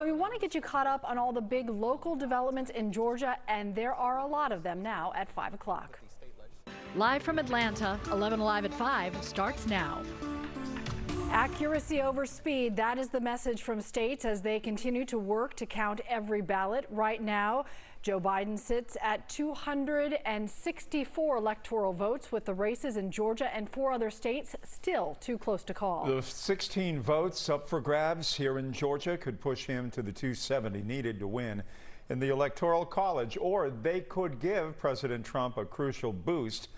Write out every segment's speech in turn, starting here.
We want to get you caught up on all the big local developments in Georgia, and there are a lot of them now at 5 o'clock. Live from Atlanta, 11 Alive at 5 starts now. Accuracy over speed, that is the message from states as they continue to work to count every ballot. Right now, Joe Biden sits at 264 electoral votes, with the races in Georgia and 4 other states still too close to call. The 16 votes up for grabs here in Georgia could push him to the 270 needed to win in the Electoral College, or they could give President Trump a crucial boost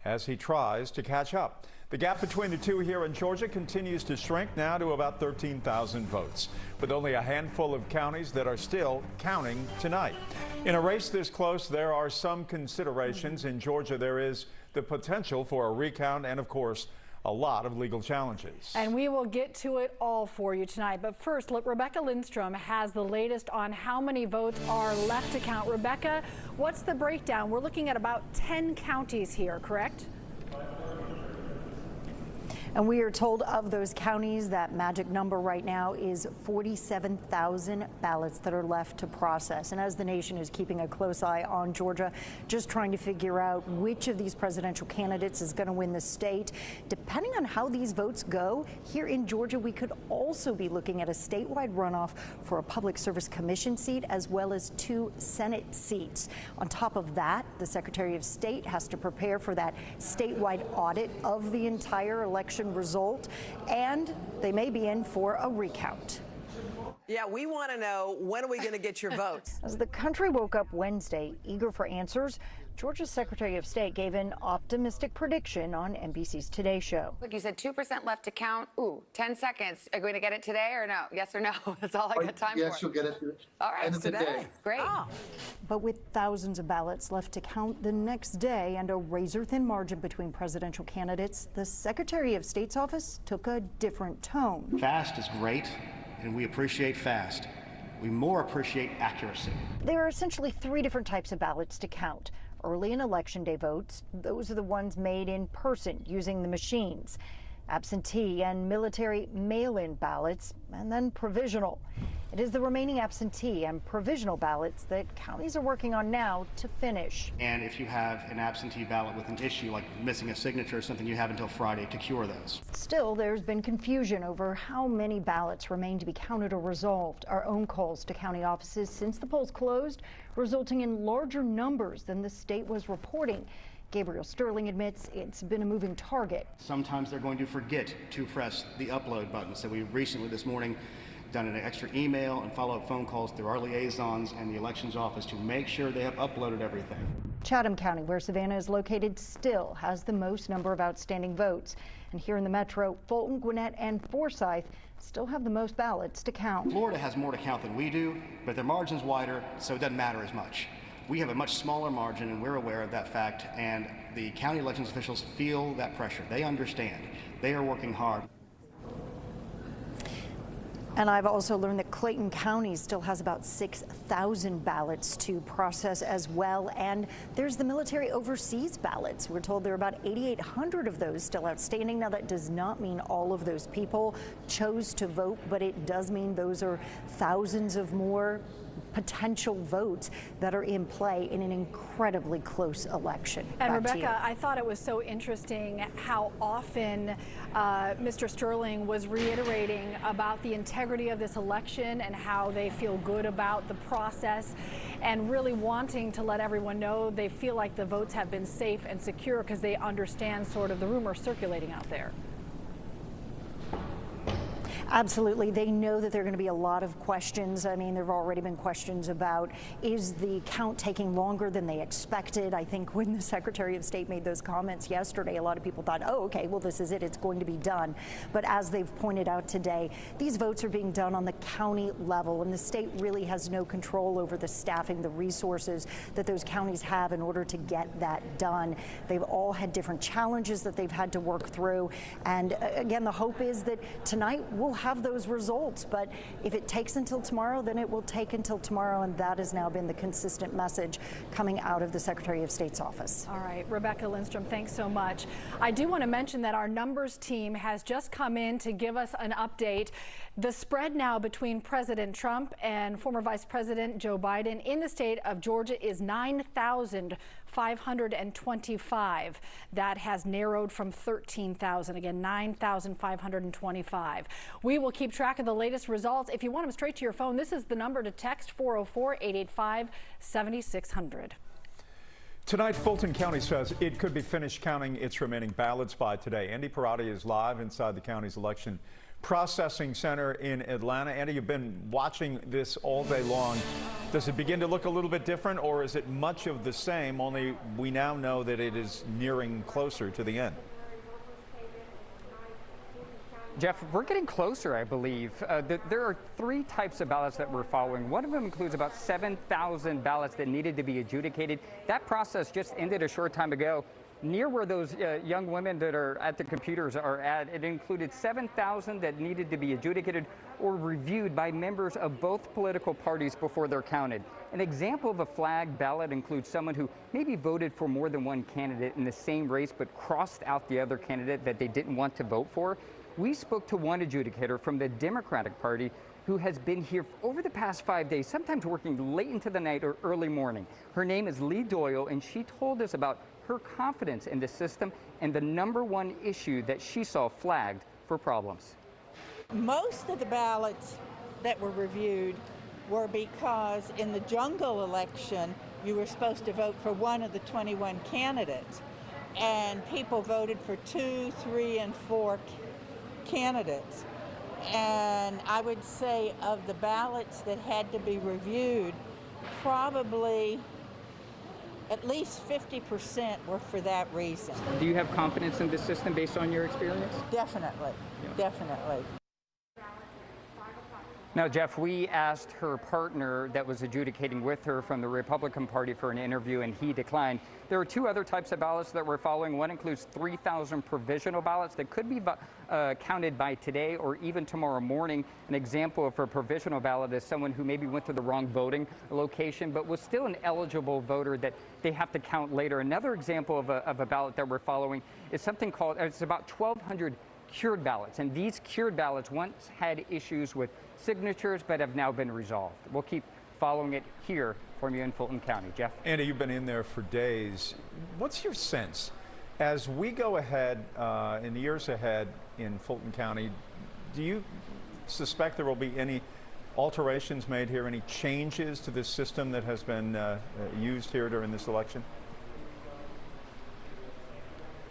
as he tries to catch up. The gap between the two here in Georgia continues to shrink, now to about 13,000 votes, with only a handful of counties that are still counting tonight. In a race this close, there are some considerations. In Georgia, there is the potential for a recount and, of course, a lot of legal challenges. And we will get to it all for you tonight. But first, Rebecca Lindstrom has the latest on how many votes are left to count. Rebecca, what's the breakdown? We're looking at about 10 counties here, correct? And we are told of those counties, that magic number right now is 47,000 ballots that are left to process. And as the nation is keeping a close eye on Georgia, just trying to figure out which of these presidential candidates is going to win the state, depending on how these votes go, here in Georgia, we could also be looking at a statewide runoff for a Public Service Commission seat, as well as 2 Senate seats. On top of that, the Secretary of State has to prepare for that statewide audit of the entire election result, and they may be in for a recount. Yeah, we want to know, when are we going to get your votes? As the country woke up Wednesday eager for answers, Georgia's Secretary of State gave an optimistic prediction on NBC's Today Show. Look, you said 2% left to count. Ooh, 10 seconds. Are you going to get it today or no? Yes or no? That's all I got time for. Yes, you'll get it all right, end of the day. Great. Oh. But with thousands of ballots left to count the next day and a razor-thin margin between presidential candidates, the Secretary of State's office took a different tone. Fast is great, and we appreciate fast. We more appreciate accuracy. There are essentially 3 different types of ballots to count. Early and election day votes, those are the ones made in person using the machines. Absentee and military mail-in ballots, and then provisional. It is the remaining absentee and provisional ballots that counties are working on now to finish. And if you have an absentee ballot with an issue like missing a signature or something, you have until Friday to cure those. Still, there's been confusion over how many ballots remain to be counted or resolved. Our own calls to county offices since the polls closed, resulting in larger numbers than the state was reporting. Gabriel Sterling admits it's been a moving target. Sometimes they're going to forget to press the upload button. So we recently this morning done an extra email and follow-up phone calls through our liaisons and the elections office to make sure they have uploaded everything. Chatham County, where Savannah is located, still has the most number of outstanding votes. And here in the metro, Fulton, Gwinnett, and Forsyth still have the most ballots to count. Florida has more to count than we do, but their margin's wider, so it doesn't matter as much. We have a much smaller margin, and we're aware of that fact, and the county elections officials feel that pressure. They understand. They are working hard. And I've also learned that Clayton County still has about 6,000 ballots to process as well. And there's the military overseas ballots. We're told there are about 8,800 of those still outstanding. Now, that does not mean all of those people chose to vote, but it does mean those are thousands of more potential votes that are in play in an incredibly close election. And Rebecca, I thought it was so interesting how often Mr. Sterling was reiterating about the integrity of this election and how they feel good about the process, and really wanting to let everyone know they feel like the votes have been safe and secure because they understand sort of the rumors circulating out there. Absolutely. They know that there are going to be a lot of questions. I mean, there have already been questions about, is the count taking longer than they expected? I think when the Secretary of State made those comments yesterday, a lot of people thought, oh, okay, well, this is it. It's going to be done. But as they've pointed out today, these votes are being done on the county level, and the state really has no control over the staffing, the resources that those counties have in order to get that done. They've all had different challenges that they've had to work through. And again, the hope is that tonight we'll have those results. But if it takes until tomorrow, then it will take until tomorrow, and that has now been the consistent message coming out of the Secretary of State's office. All right, Rebecca Lindstrom, thanks so much. I do want to mention that our numbers team has just come in to give us an update. The spread now between President Trump and former Vice President Joe Biden in the state of Georgia is 9,525. That has narrowed from 13,000. Again, 9,525. We will keep track of the latest results. If you want them straight to your phone, this is the number to text: 404-885-7600. Tonight, Fulton County says it could be finished counting its remaining ballots by today. Andy Parati is live inside the county's election processing center in Atlanta. Andy, you've been watching this all day long. Does it begin to look a little bit different, or is it much of the same, only we now know that it is nearing closer to the end? Jeff, we're getting closer, I believe. There are three types of ballots that we're following. One of them includes about 7,000 ballots that needed to be adjudicated. That process just ended a short time ago. Near where those young women that are at the computers are at, it included 7,000 that needed to be adjudicated or reviewed by members of both political parties before they're counted. An example of a flag ballot includes someone who maybe voted for more than one candidate in the same race but crossed out the other candidate that they didn't want to vote for. We spoke to one adjudicator from the Democratic Party who has been here over the past 5 days, sometimes working late into the night or early morning. Her name is Lee Doyle, and she told us about her confidence in the system and the #1 issue that she saw flagged for problems. Most of the ballots that were reviewed were because in the jungle election, you were supposed to vote for one of the 21 candidates, and people voted for 2, 3, and 4 candidates. And I would say of the ballots that had to be reviewed, probably at least 50% were for that reason. Do you have confidence in the system based on your experience? Definitely, definitely. Now, Jeff, we asked her partner that was adjudicating with her from the Republican Party for an interview, and he declined. There are two other types of ballots that we're following. One includes 3,000 provisional ballots that could be counted by today or even tomorrow morning. An example of a provisional ballot is someone who maybe went to the wrong voting location but was still an eligible voter that they have to count later. Another example of a ballot that we're following is something called, it's about 1,200 cured ballots, and these cured ballots once had issues with signatures but have now been resolved. We'll keep following it here for you in Fulton County. Jeff? Andy, you've been in there for days. What's your sense as we go ahead in the years ahead in Fulton County? Do you suspect there will be any alterations made here, any changes to this system that has been used here during this election?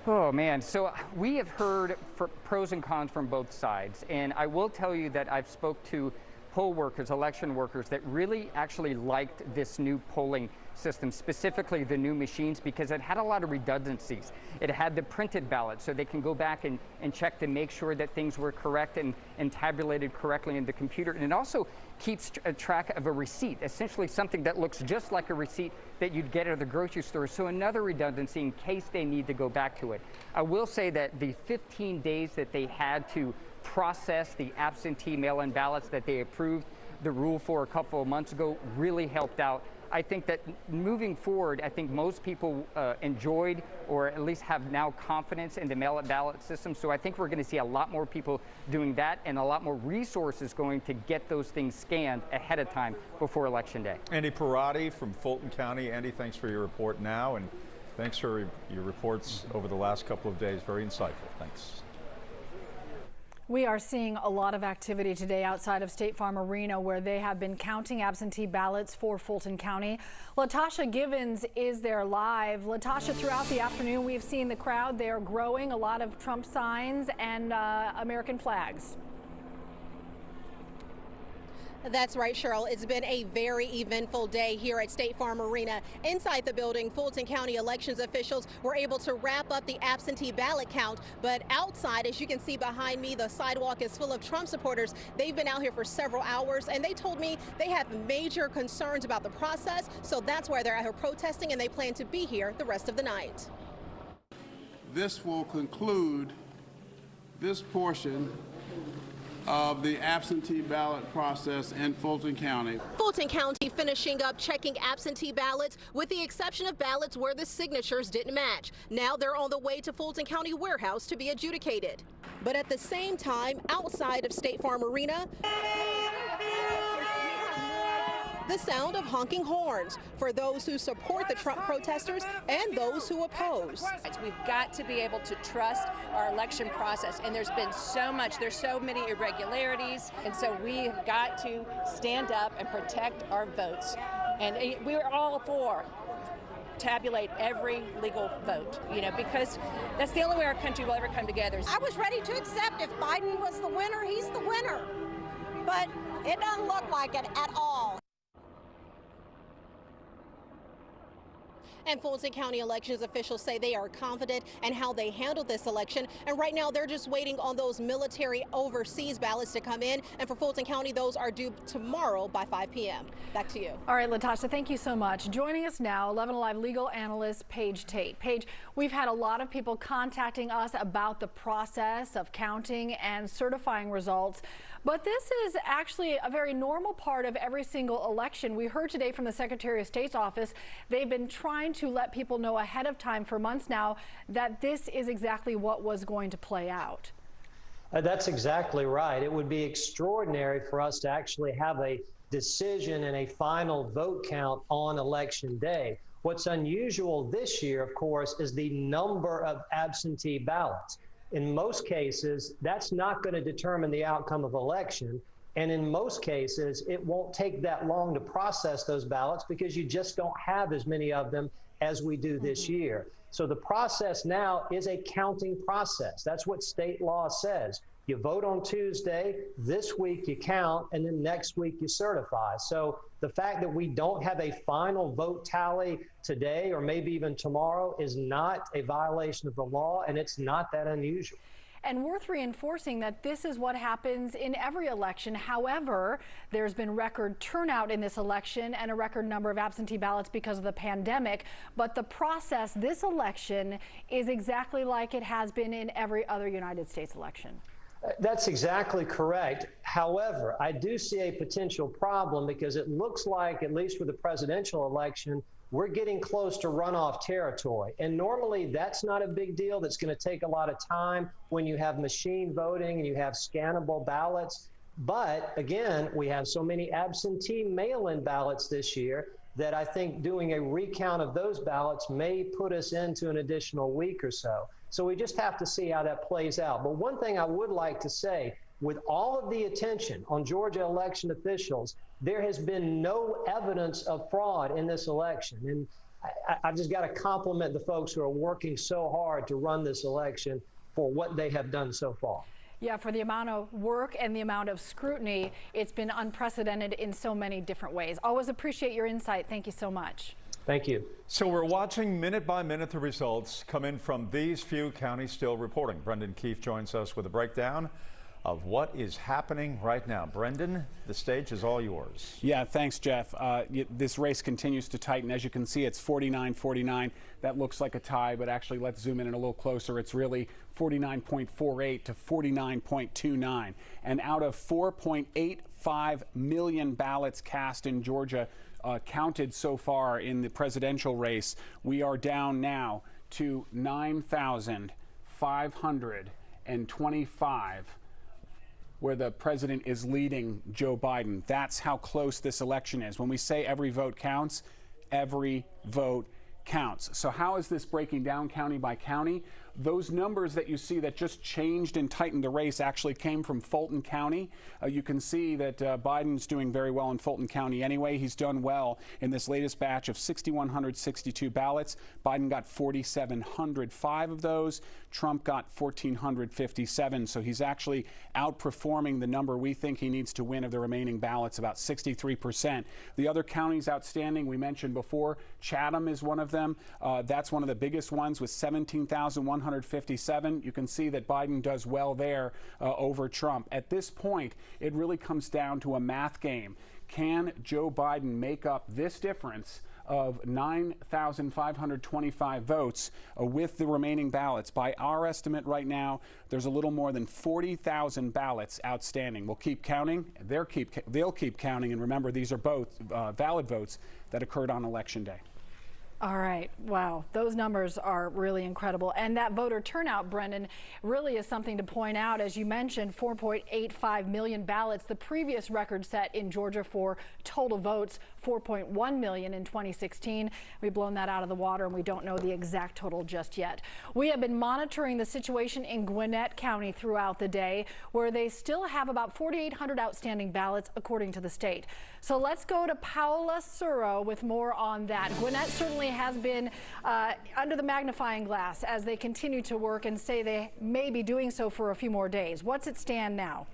Oh, man. So we have heard pros and cons from both sides. And I will tell you that I've spoke to poll workers, election workers, that really actually liked this new polling system, specifically the new machines, because it had a lot of redundancies. It had the printed ballot, so they can go back and check to make sure that things were correct and tabulated correctly in the computer. And it also keeps a track of a receipt, essentially something that looks just like a receipt that you'd get at the grocery store. So another redundancy in case they need to go back to it. I will say that the 15 days that they had to process the absentee mail-in ballots that they approved the rule for a couple of months ago really helped out. I think that moving forward, I think most people enjoyed or at least have now confidence in the mail-in ballot system. So I think we're going to see a lot more people doing that and a lot more resources going to get those things scanned ahead of time before Election Day. Andy Parati from Fulton County. Andy, thanks for your report now, and thanks for your reports over the last couple of days. Very insightful. Thanks. We are seeing a lot of activity today outside of State Farm Arena, where they have been counting absentee ballots for Fulton County. Latasha Givens is there live. Latasha, throughout the afternoon, we've seen the crowd there growing, a lot of Trump signs and American flags. That's right, Cheryl. It's been a very eventful day here at State Farm Arena. Inside the building, Fulton County elections officials were able to wrap up the absentee ballot count. But outside, as you can see behind me, the sidewalk is full of Trump supporters. They've been out here for several hours, and they told me they have major concerns about the process. So that's why they're out here protesting, and they plan to be here the rest of the night. This will conclude this portion of the absentee ballot process in Fulton County. Fulton County finishing up checking absentee ballots with the exception of ballots where the signatures didn't match. Now they're on the way to Fulton County Warehouse to be adjudicated. But at the same time, outside of State Farm Arena, the sound of honking horns for those who support the Trump protesters and those who oppose. We've got to be able to trust our election process, and there's so many irregularities, and so we've got to stand up and protect our votes. And we're all for tabulate every legal vote, because that's the only way our country will ever come together. I was ready to accept if Biden was the winner, he's the winner. But it doesn't look like it at all. And Fulton County elections officials say they are confident in how they handled this election. And right now they're just waiting on those military overseas ballots to come in. And for Fulton County, those are due tomorrow by 5 p.m. Back to you. All right, Latasha, thank you so much. Joining us now, 11 Alive legal analyst Paige Tate. Paige, we've had a lot of people contacting us about the process of counting and certifying results. But this is actually a very normal part of every single election. We heard today from the Secretary of State's office, they've been trying to let people know ahead of time for months now that this is exactly what was going to play out. That's exactly right. It would be extraordinary for us to actually have a decision and a final vote count on election day. What's unusual this year, of course, is the number of absentee ballots. In most cases, that's not going to determine the outcome of election. And in most cases, it won't take that long to process those ballots because you just don't have as many of them as we do this year. So the process now is a counting process. That's what state law says. You vote on Tuesday, this week you count, and then next week you certify. So the fact that we don't have a final vote tally today or maybe even tomorrow is not a violation of the law, and it's not that unusual. And worth reinforcing that this is what happens in every election. However, there's been record turnout in this election and a record number of absentee ballots because of the pandemic. But the process this election is exactly like it has been in every other United States election. That's exactly correct. However, I do see a potential problem because it looks like, at least for the presidential election, we're getting close to runoff territory. And normally that's not a big deal. That's going to take a lot of time when you have machine voting and you have scannable ballots. But again, we have so many absentee mail-in ballots this year that I think doing a recount of those ballots may put us into an additional week or so. So we just have to see how that plays out. But one thing I would like to say, with all of the attention on Georgia election officials, there has been no evidence of fraud in this election. And I've just got to compliment the folks who are working so hard to run this election for what they have done so far. Yeah, for the amount of work and the amount of scrutiny, it's been unprecedented in so many different ways. Always appreciate your insight. Thank you so much. Thank you. So we're watching minute by minute the results come in from these few counties still reporting. Brendan Keefe joins us with a breakdown of what is happening right now. Brendan, the stage is all yours. Yeah, thanks, Jeff. This race continues to tighten. As you can see, it's 49-49. That looks like a tie, but actually, let's zoom in a little closer. It's really 49.48 to 49.29. And out of 4.85 million ballots cast in Georgia, counted so far in the presidential race, we are down now to 9,525, where the president is leading Joe Biden. That's how close this election is. When we say every vote counts, every vote counts. So how is this breaking down county by county? Those numbers that you see that just changed and tightened the race actually came from Fulton County. You can see that Biden's doing very well in Fulton County anyway. He's done well in this latest batch of 6,162 ballots. Biden got 4,705 of those. Trump got 1,457. So he's actually outperforming the number we think he needs to win of the remaining ballots, about 63%. The other counties outstanding, we mentioned before, Chatham is one of them. That's one of the biggest ones with 17,157. You can see that Biden does well there over Trump. At this point, it really comes down to a math game. Can Joe Biden make up this difference of 9,525 votes with the remaining ballots? By our estimate right now, there's a little more than 40,000 ballots outstanding. We'll keep counting. They'll keep counting. And remember, these are both valid votes that occurred on Election Day. All right. Wow. Those numbers are really incredible. And that voter turnout, Brendan, really is something to point out. As you mentioned, 4.85 million ballots, the previous record set in Georgia for total votes, 4.1 million in 2016. We've blown that out of the water, and we don't know the exact total just yet. We have been monitoring the situation in Gwinnett County throughout the day, where they still have about 4,800 outstanding ballots, according to the state. So let's go to Paola Suro with more on that. Gwinnett certainly has been under the magnifying glass as they continue to work and say they may be doing so for a few more days. What's at stand now?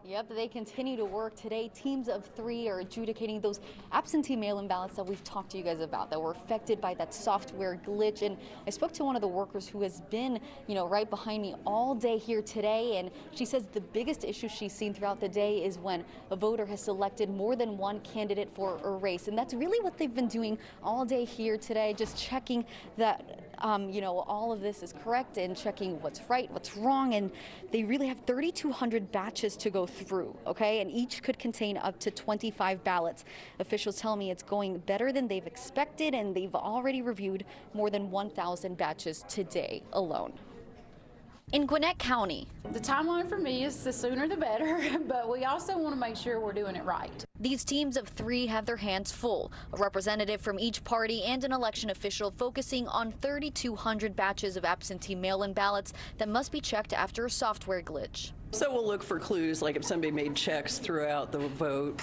Yep, they continue to work today. Teams of 3 are adjudicating those absentee mail-in ballots that we've talked to you guys about that were affected by that software glitch. And I spoke to one of the workers who has been, right behind me all day here today. And she says the biggest issue she's seen throughout the day is when a voter has selected more than one candidate for a race. And that's really what they've been doing all day here today, just checking that all of this is correct and checking what's right, what's wrong. And they really have 3,200 batches to go through, okay? And each could contain up to 25 ballots. Officials tell me it's going better than they've expected, and they've already reviewed more than 1,000 batches today alone. In Gwinnett County, the timeline for me is the sooner the better, but we also want to make sure we're doing it right. These teams of 3 have their hands full. A representative from each party and an election official focusing on 3,200 batches of absentee mail-in ballots that must be checked after a software glitch. So we'll look for clues, like if somebody made checks throughout the vote,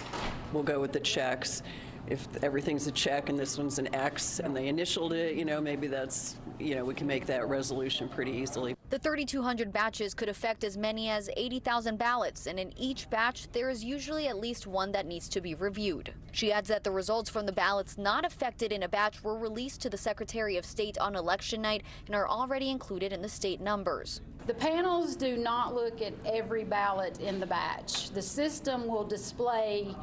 we'll go with the checks. If everything's a check and this one's an X and they initialed it, maybe that's, we can make that resolution pretty easily. The 3,200 batches could affect as many as 80,000 ballots, and in each batch, there is usually at least one that needs to be reviewed. She adds that the results from the ballots not affected in a batch were released to the Secretary of State on election night and are already included in the state numbers. The panels do not look at every ballot in the batch. The system will display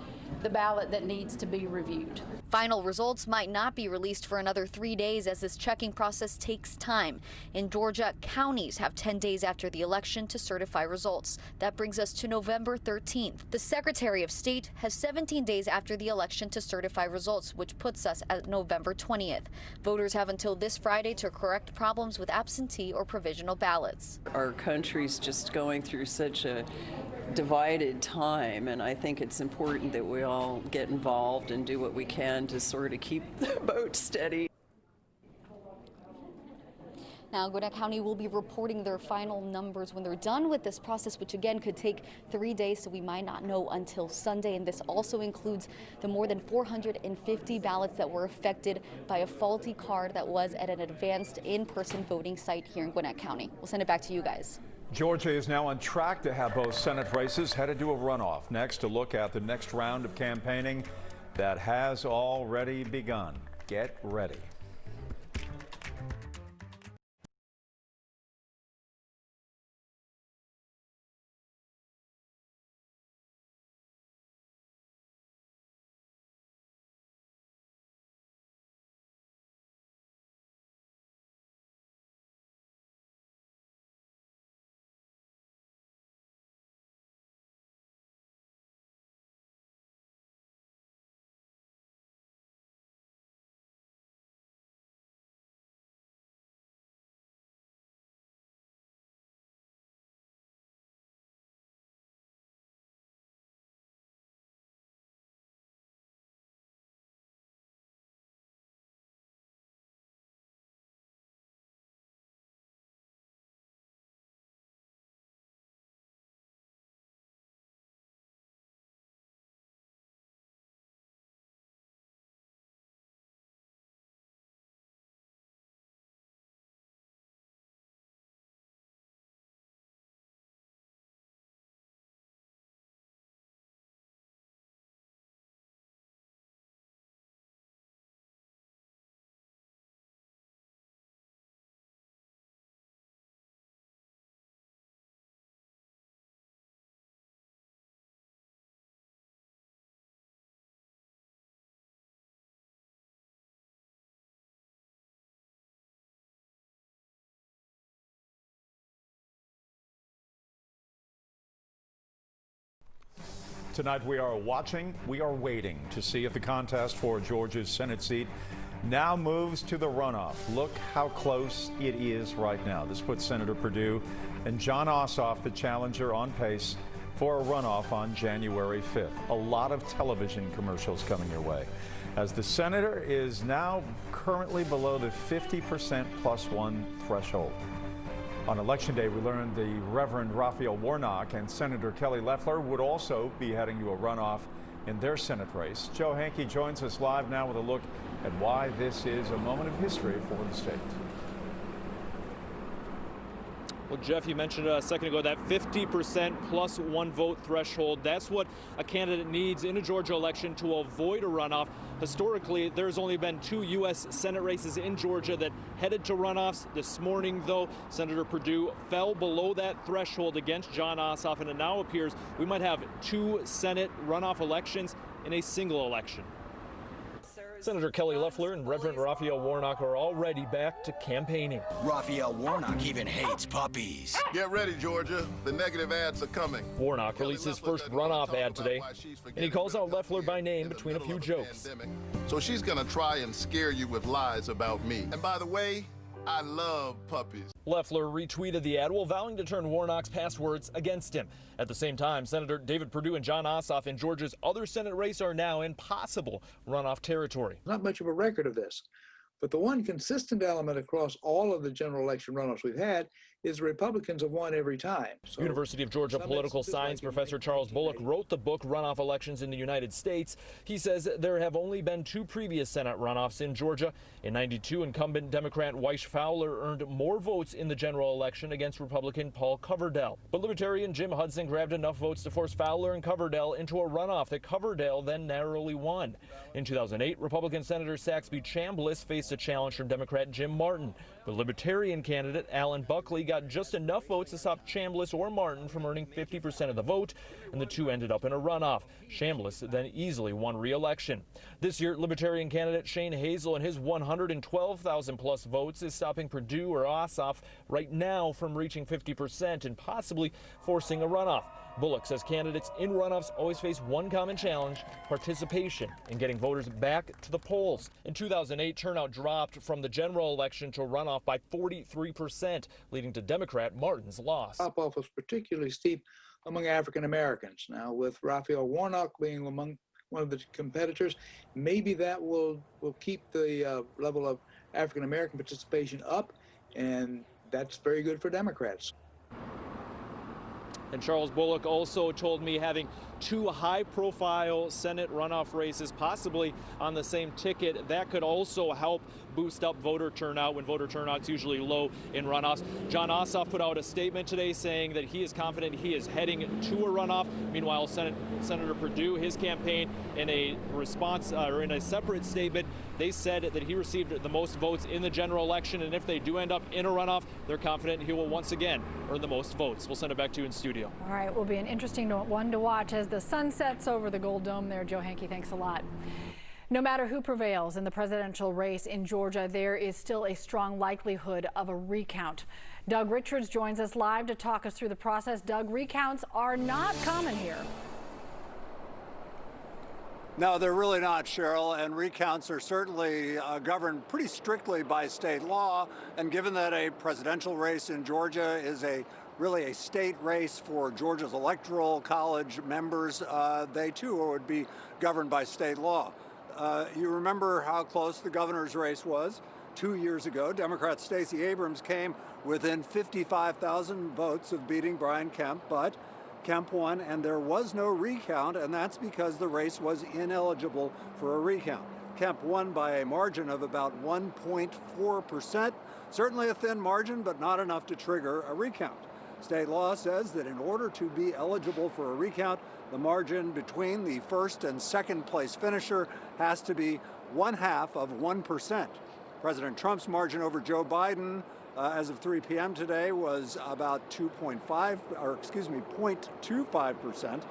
the ballot that needs to be reviewed. Final results might not be released for another 3 days as this checking process takes time. In Georgia, counties have 10 days after the election to certify results. That brings us to November 13th. The Secretary of State has 17 days after the election to certify results, which puts us at November 20th. Voters have until this Friday to correct problems with absentee or provisional ballots. Our country's just going through such a divided time, and I think it's important that we all get involved and do what we can to sort of keep the boat steady. Now, Gwinnett County will be reporting their final numbers when they're done with this process, which again could take 3 days, so we might not know until Sunday. And this also includes the more than 450 ballots that were affected by a faulty card that was at an advanced in-person voting site here in Gwinnett County. We'll send it back to you guys. Georgia is now on track to have both Senate races headed to a runoff. Next, to look at the next round of campaigning that has already begun. Get ready. Tonight we are watching, we are waiting to see if the contest for Georgia's Senate seat now moves to the runoff. Look how close it is right now. This puts Senator Perdue and Jon Ossoff, the challenger, on pace for a runoff on January 5th. A lot of television commercials coming your way, as the senator is now currently below the 50% +1 threshold. On Election Day, we learned the Reverend Raphael Warnock and Senator Kelly Loeffler would also be heading to a runoff in their Senate race. Joe Hankey joins us live now with a look at why this is a moment of history for the state. Well, Jeff, you mentioned a second ago that 50% +1 vote threshold. That's what a candidate needs in a Georgia election to avoid a runoff. Historically, there's only been 2 U.S. Senate races in Georgia that headed to runoffs. This morning, though, Senator Perdue fell below that threshold against Jon Ossoff, and it now appears we might have 2 Senate runoff elections in a single election. Senator Kelly Loeffler and Reverend Raphael Warnock are already back to campaigning. Raphael Warnock even hates puppies. Get ready, Georgia. The negative ads are coming. Warnock released his first runoff ad today, and he calls out Loeffler by name between a few jokes. So she's going to try and scare you with lies about me. And by the way, I love puppies. Loeffler retweeted the ad while vowing to turn Warnock's past words against him. At the same time, Senator David Perdue and Jon Ossoff in Georgia's other Senate race are now in possible runoff territory. Not much of a record of this, but the one consistent element across all of the general election runoffs we've had is Republicans have won every time. So University of Georgia political science professor Charles Bullock wrote the book Runoff Elections in the United States. He says there have only been 2 previous Senate runoffs in Georgia. In '92, incumbent Democrat Weish Fowler earned more votes in the general election against Republican Paul Coverdell. But Libertarian Jim Hudson grabbed enough votes to force Fowler and Coverdell into a runoff that Coverdell then narrowly won. In 2008, Republican Senator Saxby Chambliss faced a challenge from Democrat Jim Martin. But Libertarian candidate Alan Buckley got just enough votes to stop Chambliss or Martin from earning 50% of the vote, and the two ended up in a runoff. Chambliss then easily won re-election. This year, Libertarian candidate Shane Hazel and his 112,000 plus votes is stopping Perdue or Ossoff right now from reaching 50% and possibly forcing a runoff. Bullock says candidates in runoffs always face one common challenge: participation in getting voters back to the polls. In 2008, turnout dropped from the general election to runoff by 43%, leading to Democrat Martin's loss. Drop-off was particularly steep among African Americans. Now, with Raphael Warnock being among one of the competitors, maybe that will keep the level of African American participation up, and that's very good for Democrats. And Charles Bullock also told me having 2 high-profile Senate runoff races possibly on the same ticket, that could also help boost up voter turnout when voter turnout's usually low in runoffs. Jon Ossoff put out a statement today saying that he is confident he is heading to a runoff. Meanwhile, Senator Perdue, his campaign, in a response or in a separate statement, they said that he received the most votes in the general election, and if they do end up in a runoff, they're confident he will once again earn the most votes. We'll send it back to you in studio. All right, will be an interesting one to watch as the sun sets over the Gold Dome there. Joe Hankey, thanks a lot. No matter who prevails in the presidential race in Georgia, there is still a strong likelihood of a recount. Doug Richards joins us live to talk us through the process. Doug, recounts are not common here. No, they're really not, Cheryl, and recounts are certainly governed pretty strictly by state law, and given that a presidential race in Georgia is really a state race for Georgia's electoral college members, they too would be governed by state law. You remember how close the governor's race was 2 years ago. Democrat Stacey Abrams came within 55,000 votes of beating Brian Kemp, but Kemp won, and there was no recount, and that's because the race was ineligible for a recount. Kemp won by a margin of about 1.4%, certainly a thin margin, but not enough to trigger a recount. State law says that in order to be eligible for a recount, the margin between the first and second place finisher has to be 1/2 of 1%. President Trump's margin over Joe Biden as of 3 p.m. today was about 0.25%.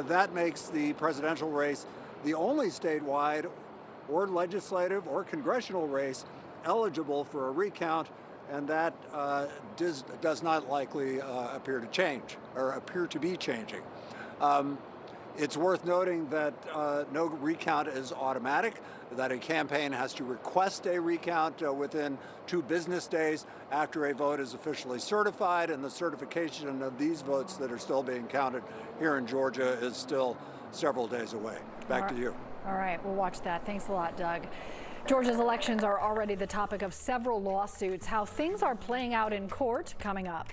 That makes the presidential race the only statewide or legislative or congressional race eligible for a recount, and that does not likely appear to change or appear to be changing. It's worth noting that no recount is automatic, that a campaign has to request a recount within 2 business days after a vote is officially certified, and the certification of these votes that are still being counted here in Georgia is still several days away. Back to you. All right, we'll watch that. Thanks a lot, Doug. Georgia's elections are already the topic of several lawsuits. How things are playing out in court coming up.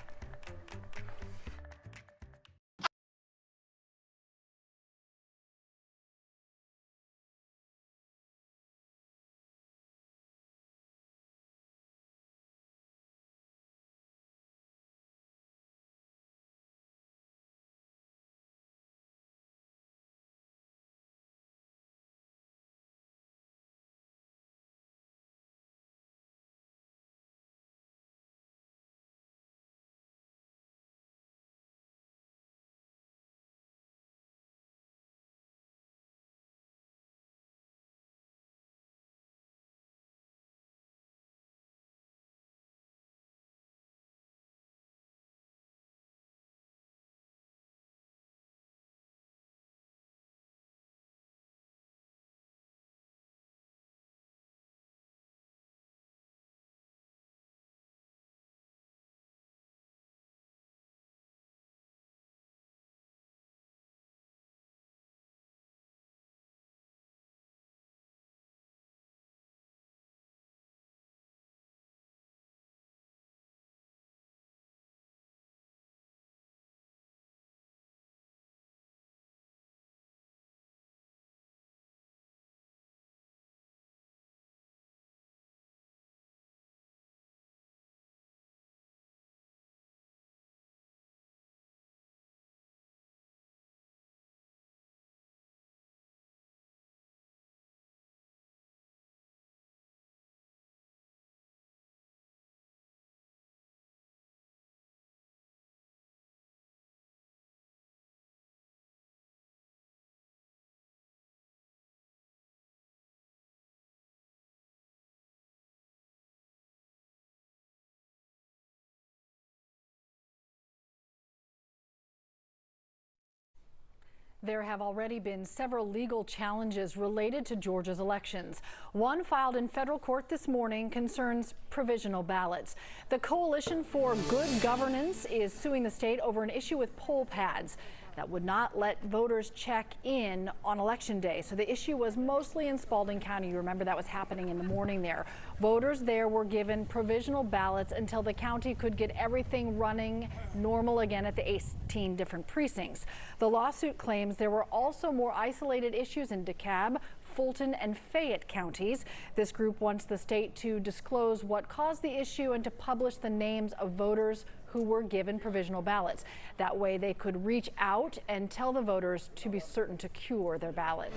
There have already been several legal challenges related to Georgia's elections. One filed in federal court this morning concerns provisional ballots. The Coalition for Good Governance is suing the state over an issue with poll pads that would not let voters check in on Election Day. So the issue was mostly in Spalding County. You remember that was happening in the morning there. Voters there were given provisional ballots until the county could get everything running normal again at the 18 different precincts. The lawsuit claims there were also more isolated issues in DeKalb, Fulton and Fayette counties. This group wants the state to disclose what caused the issue and to publish the names of voters who were given provisional ballots. That way they could reach out and tell the voters to be certain to cure their ballots.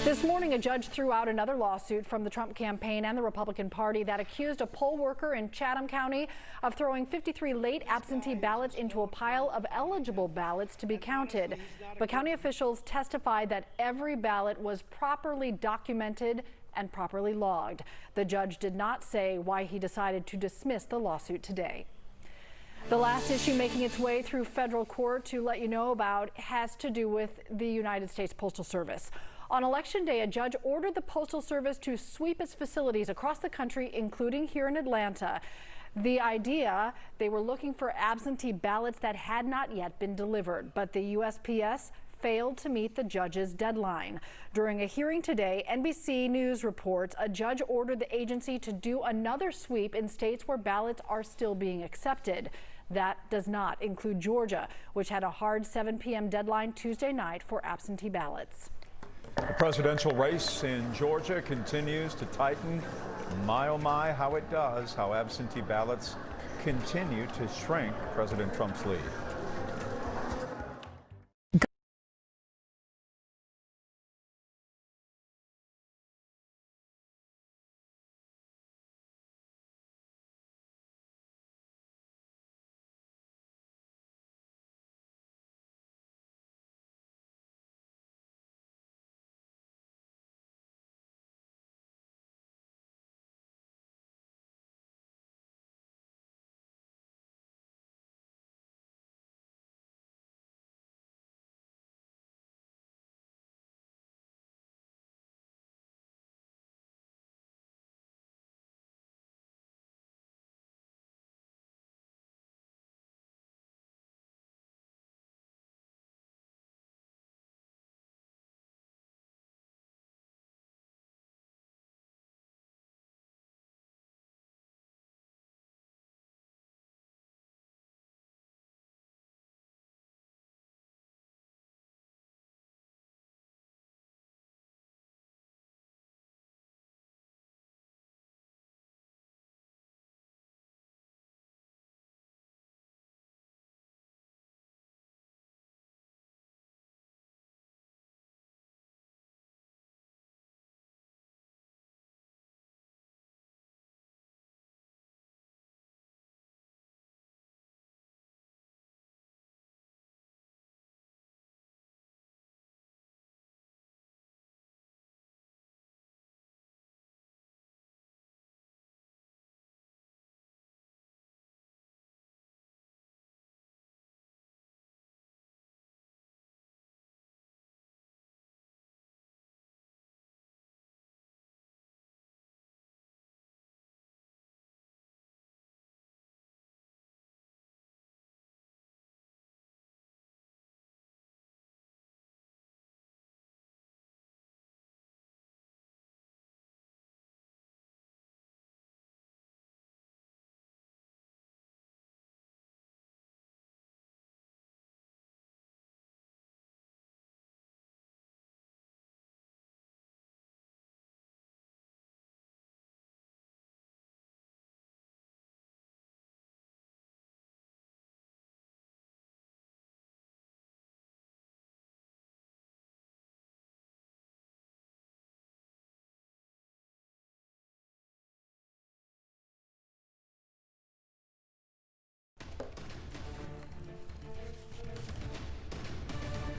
This morning, a judge threw out another lawsuit from the Trump campaign and the Republican Party that accused a poll worker in Chatham County of throwing 53 late absentee ballots into a pile of eligible ballots to be counted. But county officials testified that every ballot was properly documented and properly logged. The judge did not say why he decided to dismiss the lawsuit today. The last issue making its way through federal court to let you know about has to do with the United States Postal Service. On Election Day, a judge ordered the Postal Service to sweep its facilities across the country, including here in Atlanta. The idea, they were looking for absentee ballots that had not yet been delivered, but the USPS failed to meet the judge's deadline. During a hearing today, NBC News reports a judge ordered the agency to do another sweep in states where ballots are still being accepted. That does not include Georgia, which had a hard 7 p.m. deadline Tuesday night for absentee ballots. The presidential race in Georgia continues to tighten. My, oh my, how it does, how absentee ballots continue to shrink President Trump's lead.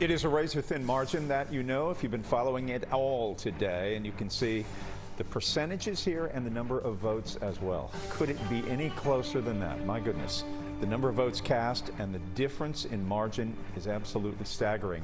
It is a razor-thin margin that you know if you've been following it all today, and you can see the percentages here and the number of votes as well. Could it be any closer than that? My goodness. The number of votes cast and the difference in margin is absolutely staggering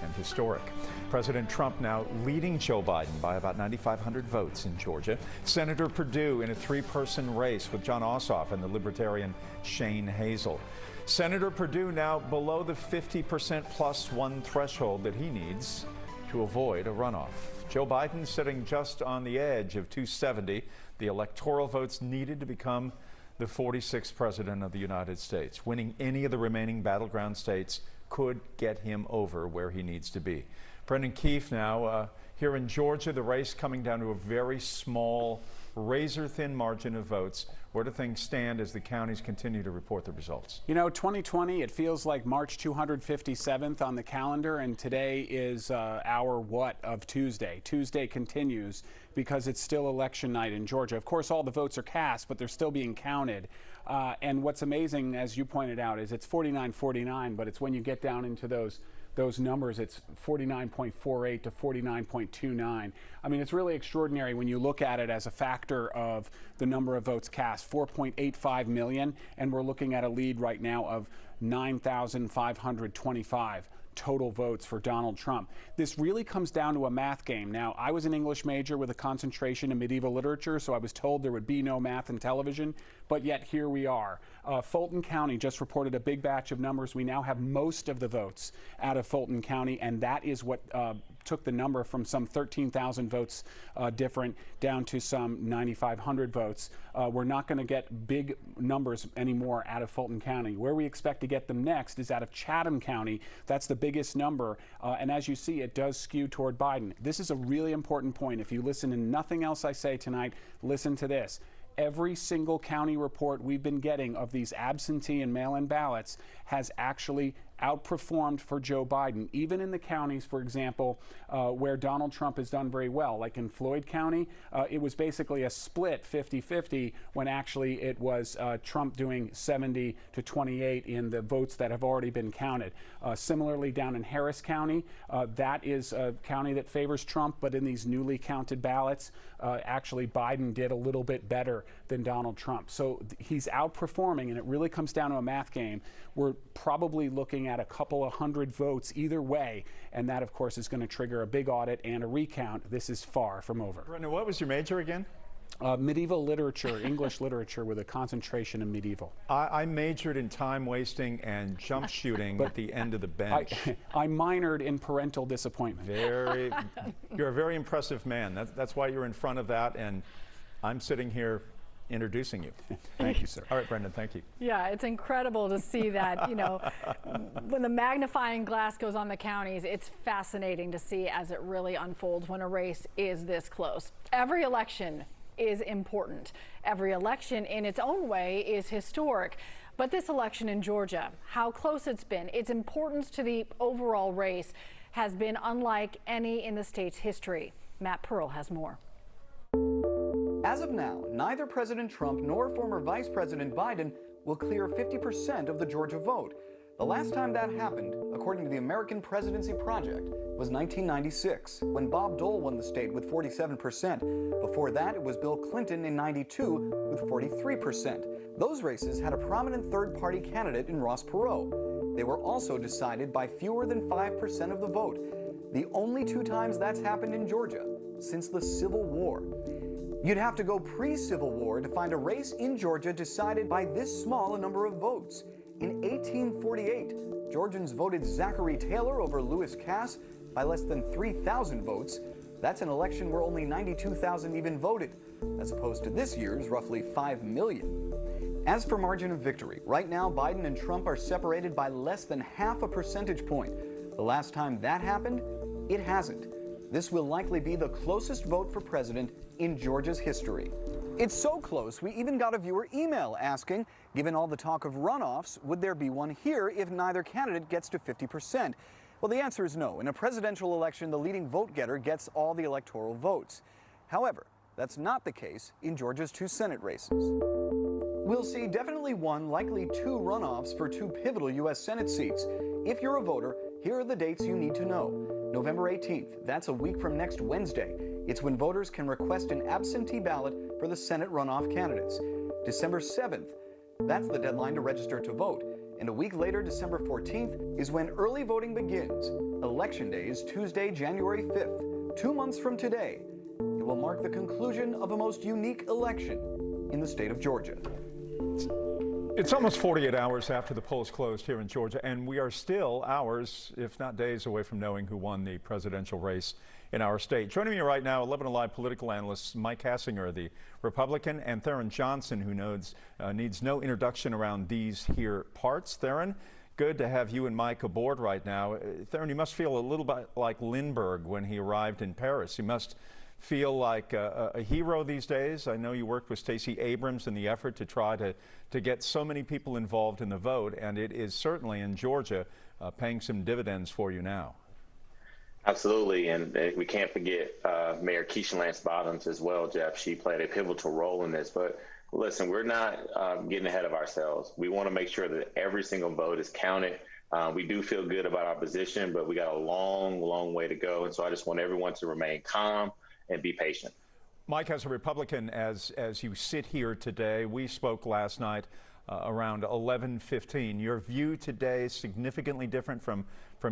and historic. President Trump now leading Joe Biden by about 9,500 votes in Georgia. Senator Perdue in a three-person race with Jon Ossoff and the Libertarian Shane Hazel. Senator Perdue now below the 50% plus one threshold that he needs to avoid a runoff. Joe Biden sitting just on the edge of 270, the electoral votes needed to become the 46th president of the United States. Winning any of the remaining battleground states could get him over where he needs to be. Brendan Keefe now here in Georgia, the race coming down to a very small, razor-thin margin of votes. Where do things stand as the counties continue to report the results? You know, 2020, it feels like March 257th on the calendar, and today is our what of Tuesday. Tuesday continues because it's still election night in Georgia. Of course, all the votes are cast, but they're still being counted. And what's amazing, as you pointed out, is it's 49-49, but it's when you get down into those numbers, it's 49.48 to 49.29. I mean, it's really extraordinary when you look at it as a factor of the number of votes cast, 4.85 million, and we're looking at a lead right now of 9,525 total votes for Donald Trump. This really comes down to a math game. Now, I was an English major with a concentration in medieval literature, so I was told there would be no math in television, but yet here we are. Fulton County just reported a big batch of numbers. We now have most of the votes out of Fulton County, and that is what took the number from some 13,000 votes different down to some 9,500 votes. We're not going to get big numbers anymore out of Fulton County. Where we expect to get them next is out of Chatham County. That's the biggest number, and as you see, it does skew toward Biden. This is a really important point. If you listen to nothing else I say tonight, listen to this. Every single county report we've been getting of these absentee and mail-in ballots has actually outperformed for Joe Biden, even in the counties, for example, where Donald Trump has done very well. Like in Floyd County, it was basically a split 50-50 when actually it was Trump doing 70 to 28 in the votes that have already been counted. Similarly, down in Harris County, that is a county that favors Trump, but in these newly counted ballots, actually Biden did a little bit better than Donald Trump. So he's outperforming, and it really comes down to a math game. We're probably looking at a couple of hundred votes either way, and that, of course, is going to trigger a big audit and a recount. This is far from over. Brendan, what was your major again? Medieval literature, English literature with a concentration in medieval. I majored in time wasting and jump shooting at the end of the bench. I minored in parental disappointment. You're a very impressive man. That's why you're in front of that, and I'm sitting here introducing you. Thank you, sir. All right, Brendan, thank you. Yeah, it's incredible to see that, you know, when the magnifying glass goes on the counties, it's fascinating to see as it really unfolds when a race is this close. Every election is important. Every election in its own way is historic. But this election in Georgia, how close it's been, its importance to the overall race has been unlike any in the state's history. Matt Pearl has more. As of now, neither President Trump nor former Vice President Biden will clear 50% of the Georgia vote. The last time that happened, according to the American Presidency Project, was 1996, when Bob Dole won the state with 47%. Before that, it was Bill Clinton in '92 with 43%. Those races had a prominent third-party candidate in Ross Perot. They were also decided by fewer than 5% of the vote. The only two times that's happened in Georgia since the Civil War. You'd have to go pre-Civil War to find a race in Georgia decided by this small a number of votes. In 1848, Georgians voted Zachary Taylor over Lewis Cass by less than 3,000 votes. That's an election where only 92,000 even voted, as opposed to this year's roughly 5 million. As for margin of victory, right now Biden and Trump are separated by less than half a percentage point. The last time that happened, it hasn't. This will likely be the closest vote for president in Georgia's history. It's so close, we even got a viewer email asking, given all the talk of runoffs, would there be one here if neither candidate gets to 50%? Well, the answer is no. In a presidential election, the leading vote-getter gets all the electoral votes. However, that's not the case in Georgia's two Senate races. We'll see definitely one, likely two runoffs for two pivotal U.S. Senate seats. If you're a voter, Here are the dates you need to know. November 18th, that's a week from next Wednesday. It's when voters can request an absentee ballot for the Senate runoff candidates. December 7th, that's the deadline to register to vote. And a week later, December 14th, is when early voting begins. Election Day is Tuesday, January 5th. 2 months from today, it will mark the conclusion of a most unique election in the state of Georgia. It's almost 48 hours after the polls closed here in Georgia, and we are still hours, if not days, away from knowing who won the presidential race in our state. Joining me right now, 11 Alive political analysts Mike Hassinger, the Republican, and Theron Johnson, who needs no introduction around these here parts. Theron, good to have you and Mike aboard right now. Theron, you must feel a little bit like Lindbergh when he arrived in Paris. You must feel like a hero these days. I know you worked with Stacey Abrams in the effort to try to get so many people involved in the vote, and it is certainly in Georgia paying some dividends for you now. Absolutely, and we can't forget Mayor Keisha Lance Bottoms as well, Jeff. She played a pivotal role in this, but listen, we're not getting ahead of ourselves. We want to make sure that every single vote is counted. We do feel good about our position, but we got a long, long way to go, and so I just want everyone to remain calm and be patient. Mike, as a Republican, as you sit here today, we spoke last night around 11:15. Your view today is significantly different from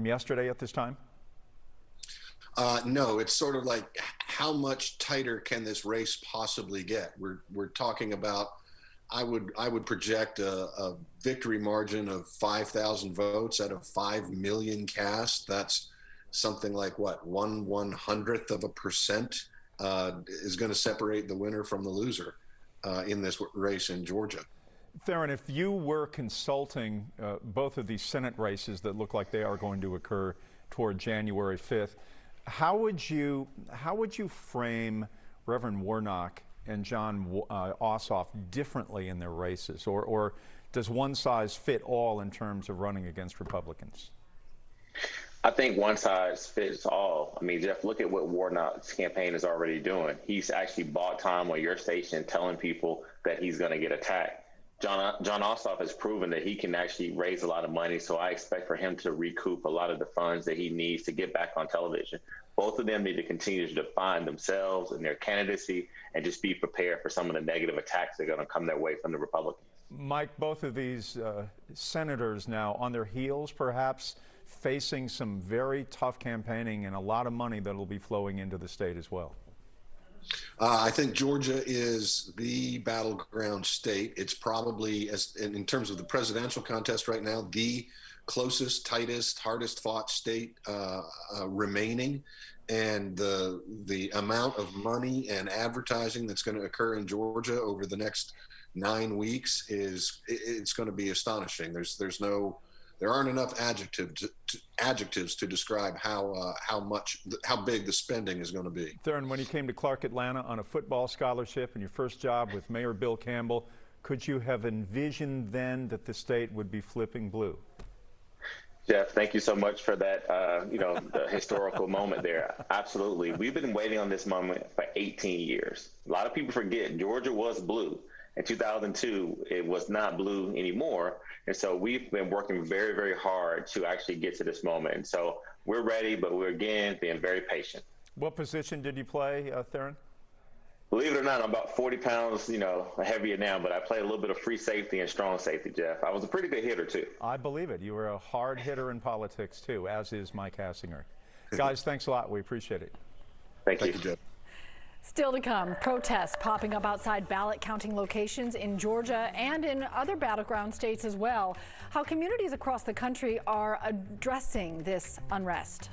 yesterday at this time? No, it's sort of like how much tighter can this race possibly get? We're talking about, I would project a victory margin of 5,000 votes out of 5 million cast. That's something like what, 1/100th% is going to separate the winner from the loser in this race in Georgia. Theron, if you were consulting both of these Senate races that look like they are going to occur toward January 5th, how would you frame Reverend Warnock and John Ossoff differently in their races, or does one size fit all in terms of running against Republicans? I think one size fits all. I mean, Jeff, look at what Warnock's campaign is already doing. He's actually bought time on your station telling people that he's going to get attacked. John Ossoff has proven that he can actually raise a lot of money, so I expect for him to recoup a lot of the funds that he needs to get back on television. Both of them need to continue to define themselves and their candidacy and just be prepared for some of the negative attacks that are going to come their way from the Republicans. Mike, both of these senators now on their heels, perhaps facing some very tough campaigning and a lot of money that will be flowing into the state as well. I think Georgia is the battleground state. It's probably, in terms of the presidential contest right now, the closest, tightest, hardest fought state remaining. And the amount of money and advertising that's going to occur in Georgia over the next 9 weeks it's going to be astonishing. There aren't enough adjectives to describe how big the spending is going to be. Theron, when you came to Clark Atlanta on a football scholarship and your first job with Mayor Bill Campbell, could you have envisioned then that the state would be flipping blue? Jeff, thank you so much for that, the historical moment there. Absolutely. We've been waiting on this moment for 18 years. A lot of people forget Georgia was blue. In 2002, it was not blue anymore. And so we've been working very, very hard to actually get to this moment. And so we're ready, but we're, again, being very patient. What position did you play, Theron? Believe it or not, I'm about 40 pounds, heavier now, but I played a little bit of free safety and strong safety, Jeff. I was a pretty good hitter, too. I believe it. You were a hard hitter in politics, too, as is Mike Hassinger. Guys, thanks a lot. We appreciate it. Thank you, Jeff. Still to come, protests popping up outside ballot counting locations in Georgia and in other battleground states as well. How communities across the country are addressing this unrest.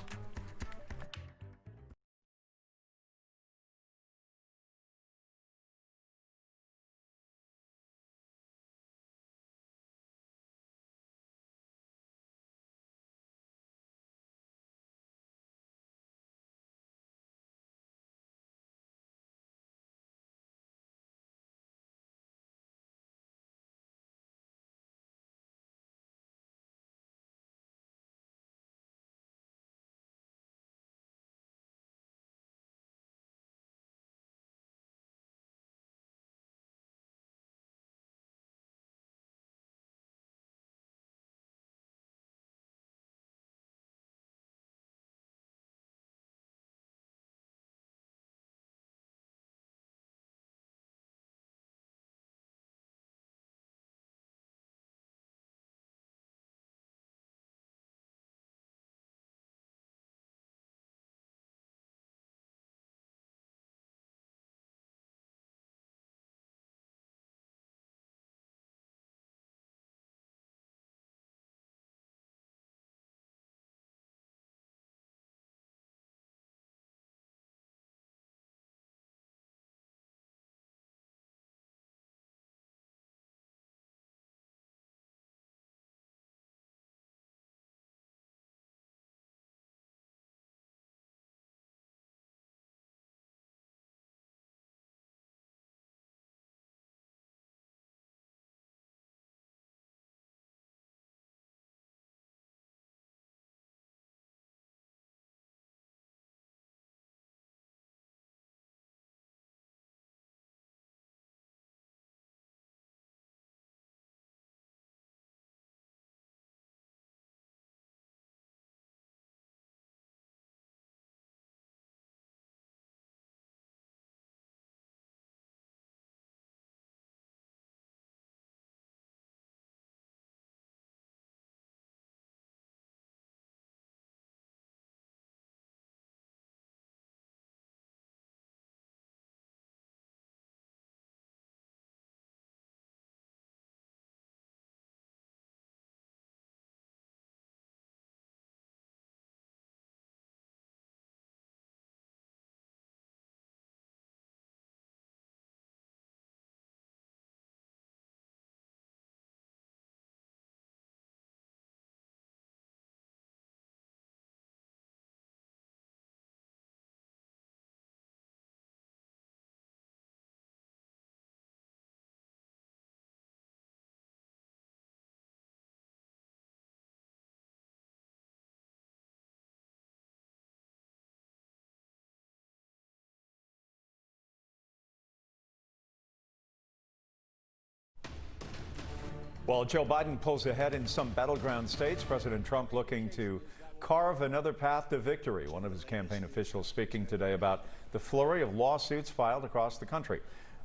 While Joe Biden pulls ahead in some battleground states, President Trump looking to carve another path to victory. One of his campaign officials speaking today about the flurry of lawsuits filed across the country.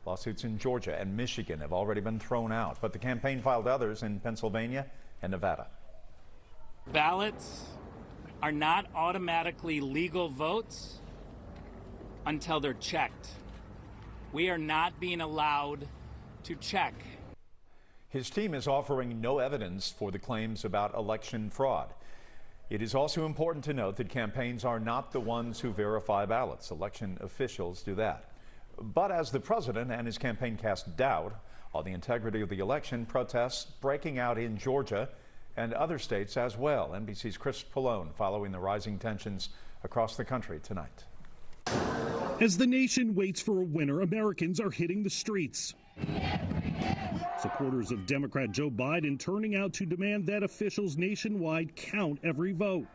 Lawsuits in Georgia and Michigan have already been thrown out, but the campaign filed others in Pennsylvania and Nevada. Ballots are not automatically legal votes until they're checked. We are not being allowed to check. His team is offering no evidence for the claims about election fraud. It is also important to note that campaigns are not the ones who verify ballots. Election officials do that. But as the president and his campaign cast doubt on the integrity of the election, protests breaking out in Georgia and other states as well. NBC's Chris Pallone following the rising tensions across the country tonight. As the nation waits for a winner, Americans are hitting the streets. Supporters of Democrat Joe Biden turning out to demand that officials nationwide count every vote.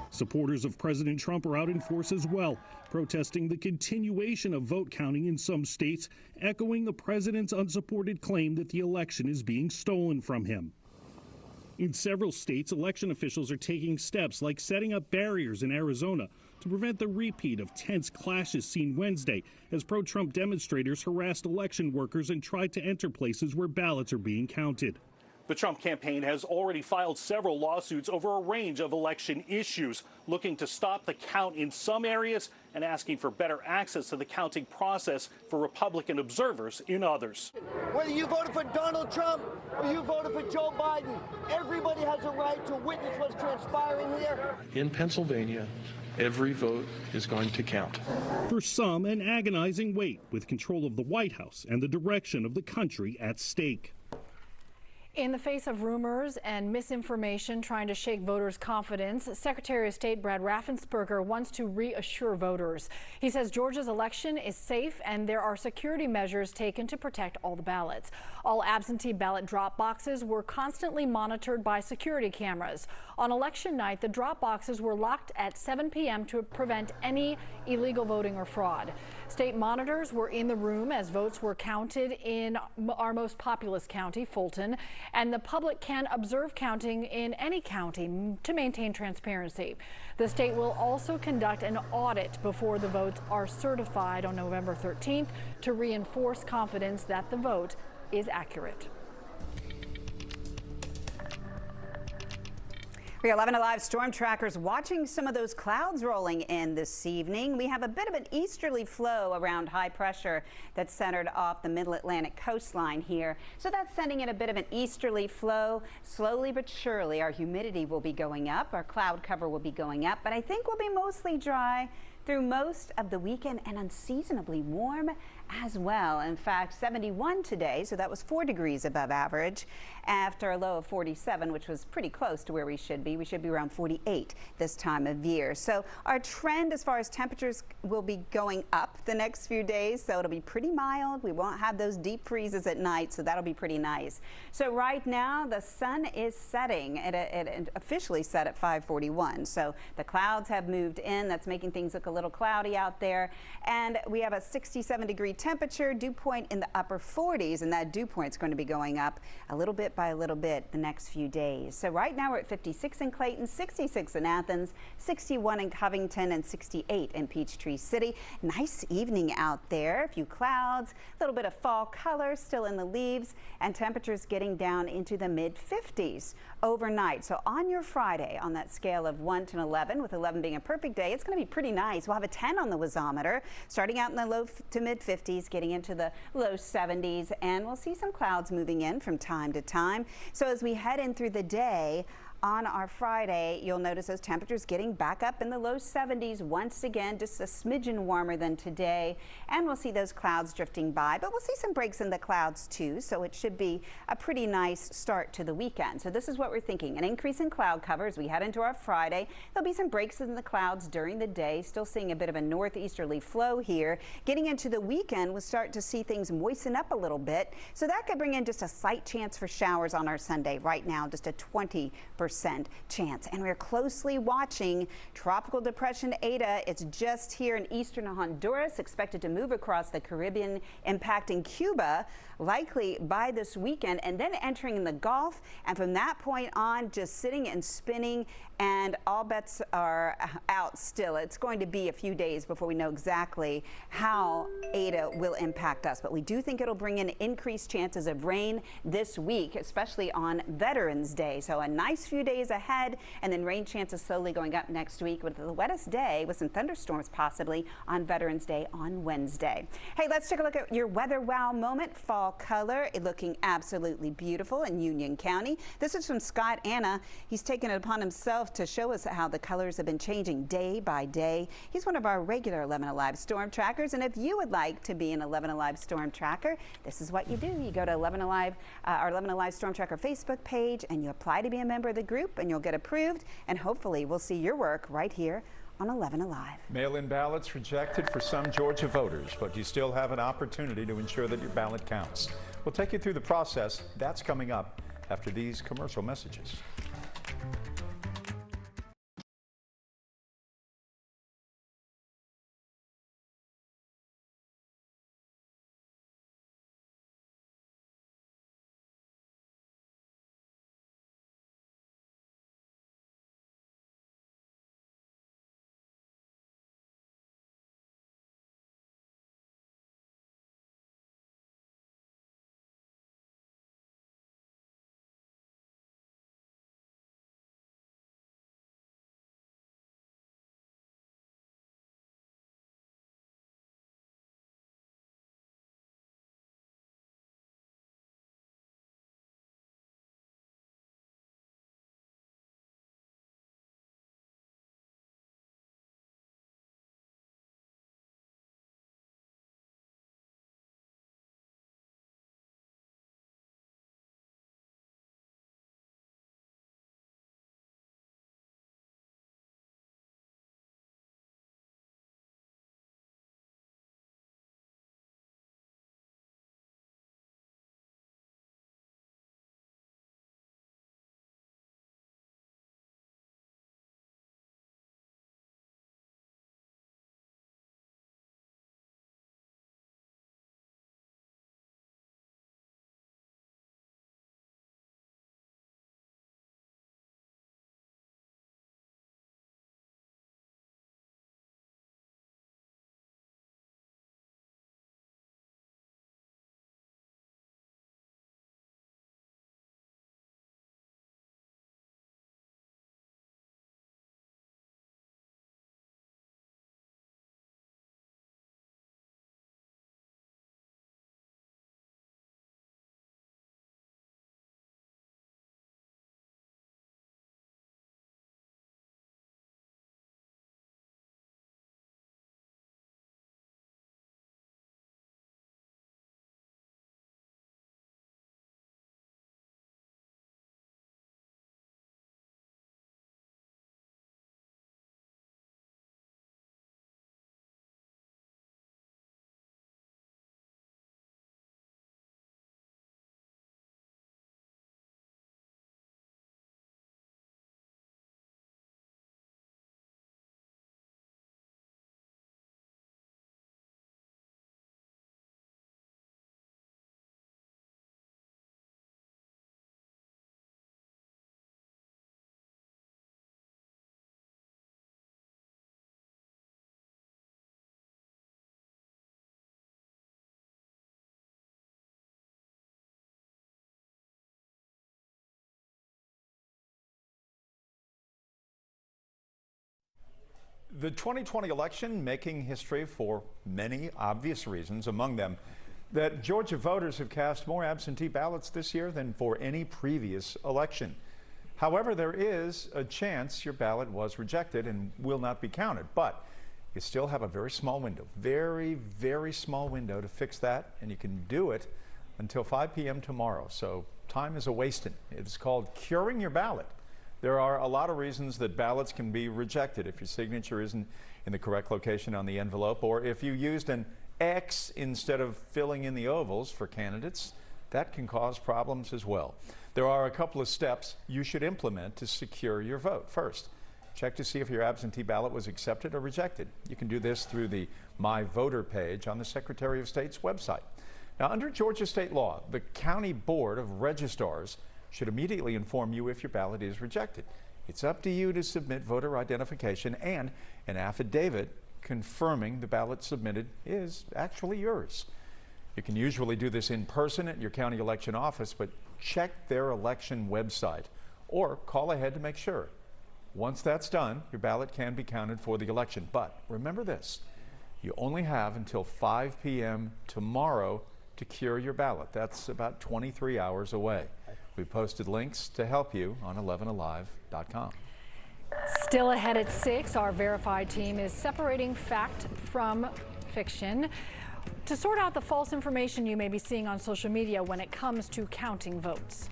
Supporters of President Trump are out in force as well, protesting the continuation of vote counting in some states, echoing the president's unsupported claim that the election is being stolen from him. In several states, election officials are taking steps like setting up barriers in Arizona to prevent the repeat of tense clashes seen Wednesday as pro-Trump demonstrators harassed election workers and tried to enter places where ballots are being counted. The Trump campaign has already filed several lawsuits over a range of election issues, looking to stop the count in some areas and asking for better access to the counting process for Republican observers in others. Whether you voted for Donald Trump or you voted for Joe Biden, everybody has a right to witness what's transpiring here. In Pennsylvania, every vote is going to count. For some, an agonizing wait with control of the White House and the direction of the country at stake. In the face of rumors and misinformation trying to shake voters' confidence, Secretary of State Brad Raffensperger wants to reassure voters. He says Georgia's election is safe and there are security measures taken to protect all the ballots. All absentee ballot drop boxes were constantly monitored by security cameras. On election night, the drop boxes were locked at 7 p.m. to prevent any illegal voting or fraud. State monitors were in the room as votes were counted in our most populous county, Fulton, and the public can observe counting in any county to maintain transparency. The state will also conduct an audit before the votes are certified on November 13th to reinforce confidence that the vote is accurate. We are 11 Alive storm trackers watching some of those clouds rolling in this evening. We have a bit of an easterly flow around high pressure that's centered off the middle Atlantic coastline here. So that's sending in a bit of an easterly flow. Slowly but surely our humidity will be going up. Our cloud cover will be going up, but I think we'll be mostly dry through most of the weekend and unseasonably warm as well. In fact, 71 today, so that was 4 degrees above average after a low of 47, which was pretty close to where we should be. We should be around 48 this time of year. So our trend as far as temperatures will be going up the next few days, so it'll be pretty mild. We won't have those deep freezes at night, so that'll be pretty nice. So right now the sun is setting. It officially set at 5:41, so the clouds have moved in. That's making things look a little cloudy out there, and we have a 67-degree temperature, dew point in the upper 40s, and that dew point is going to be going up a little bit by a little bit the next few days. So right now we're at 56 in Clayton, 66 in Athens, 61 in Covington, and 68 in Peachtree City. Nice evening out there. A few clouds, a little bit of fall color still in the leaves, and temperatures getting down into the mid-50s overnight. So on your Friday, on that scale of 1 to 11, with 11 being a perfect day, it's going to be pretty nice. We'll have a 10 on the wazometer, starting out in the low to mid-50s, getting into the low 70s, and we'll see some clouds moving in from time to time. So as we head in through the day, on our Friday, you'll notice those temperatures getting back up in the low 70s once again, just a smidgen warmer than today. And we'll see those clouds drifting by, but we'll see some breaks in the clouds too. So it should be a pretty nice start to the weekend. So this is what we're thinking, an increase in cloud cover as we head into our Friday. There'll be some breaks in the clouds during the day, still seeing a bit of a northeasterly flow here. Getting into the weekend, we'll start to see things moisten up a little bit. So that could bring in just a slight chance for showers on our Sunday. Right now, just a 20% 50% chance. And we're closely watching Tropical Depression Eta. It's just here in eastern Honduras, expected to move across the Caribbean, impacting Cuba likely by this weekend, and then entering the Gulf. And from that point on, just sitting and spinning, and all bets are out still. It's going to be a few days before we know exactly how Eta will impact us. But we do think it'll bring in increased chances of rain this week, especially on Veterans Day. So a nice few days ahead, and then rain chances slowly going up next week with the wettest day with some thunderstorms possibly on Veterans Day on Wednesday. Hey, let's take a look at your weather wow moment. Fall color looking absolutely beautiful in Union County. This is from Scott Anna. He's taken it upon himself to show us how the colors have been changing day by day. He's one of our regular 11 Alive storm trackers, and if you would like to be an 11 Alive storm tracker, this is what you do. You go to 11 Alive, our 11 Alive storm tracker Facebook page, and you apply to be a member of the group, and you'll get approved, and hopefully we'll see your work right here on 11 Alive. Mail-in ballots rejected for some Georgia voters, but you still have an opportunity to ensure that your ballot counts. We'll take you through the process. That's coming up after these commercial messages. The 2020 election making history for many obvious reasons, among them that Georgia voters have cast more absentee ballots this year than for any previous election. However, there is a chance your ballot was rejected and will not be counted, but you still have a very small window, very small window to fix that, and you can do it until 5 p.m. tomorrow. So time is a-wasting. It's called curing your ballot. There are a lot of reasons that ballots can be rejected if your signature isn't in the correct location on the envelope, or if you used an X instead of filling in the ovals for candidates. That can cause problems as well. There are a couple of steps you should implement to secure your vote. First, check to see if your absentee ballot was accepted or rejected. You can do this through the My Voter page on the Secretary of State's website. Now, under Georgia state law, the County Board of Registrars should immediately inform you if your ballot is rejected. It's up to you to submit voter identification and an affidavit confirming the ballot submitted is actually yours. You can usually do this in person at your county election office, but check their election website or call ahead to make sure. Once that's done, your ballot can be counted for the election. But remember this, you only have until 5 p.m. tomorrow to cure your ballot. That's about 23 hours away. We posted links to help you on 11alive.com. Still ahead at 6, our verified team is separating fact from fiction to sort out the false information you may be seeing on social media when it comes to counting votes.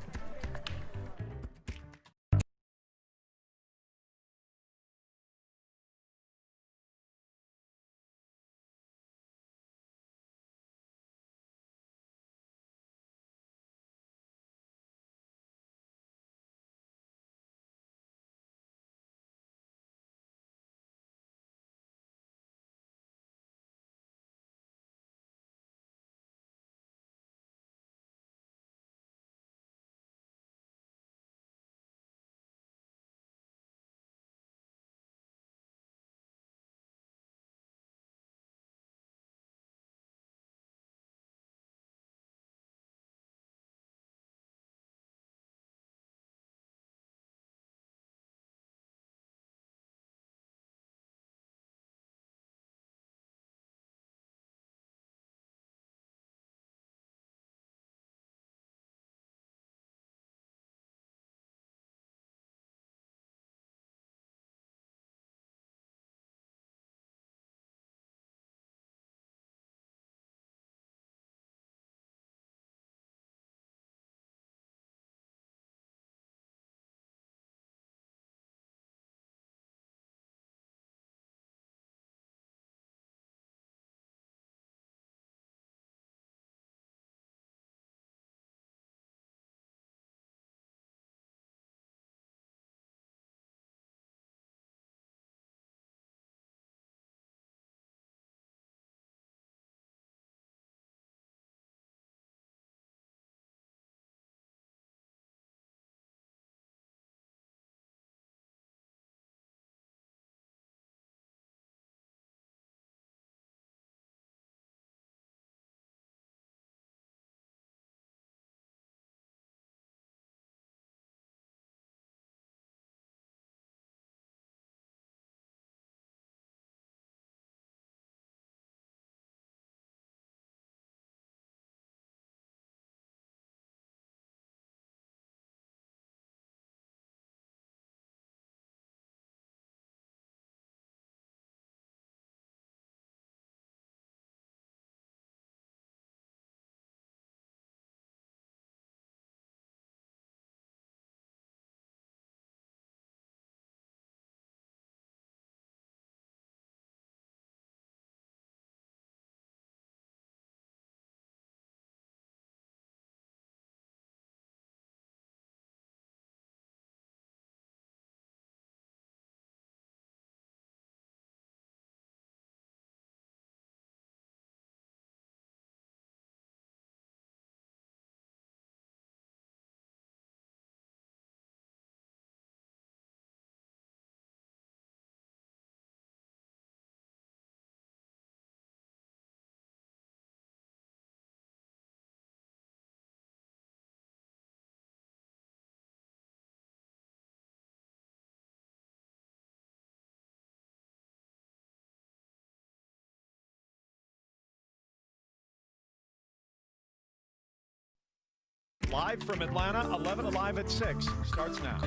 Live from Atlanta, 11 Alive at 6 starts now.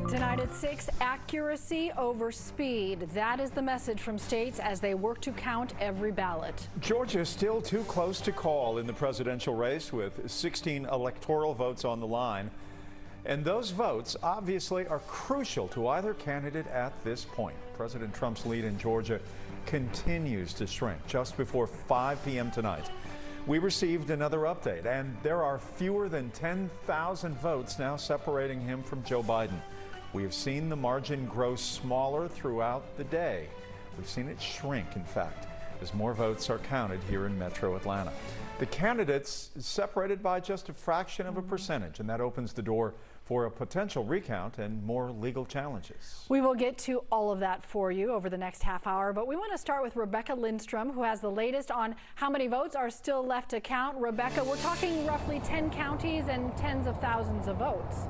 Tonight at 6, accuracy over speed. That is the message from states as they work to count every ballot. Georgia is still too close to call in the presidential race with 16 electoral votes on the line. And those votes obviously are crucial to either candidate at this point. President Trump's lead in Georgia continues to shrink just before 5 p.m. tonight. We received another update, and there are fewer than 10,000 votes now separating him from Joe Biden. We have seen the margin grow smaller throughout the day. We've seen it shrink, in fact, as more votes are counted here in Metro Atlanta. The candidates separated by just a fraction of a percentage, and that opens the door for a potential recount and more legal challenges. We will get to all of that for you over the next half hour, but we want to start with Rebecca Lindstrom, who has the latest on how many votes are still left to count. Rebecca, we're talking roughly 10 counties and tens of thousands of votes.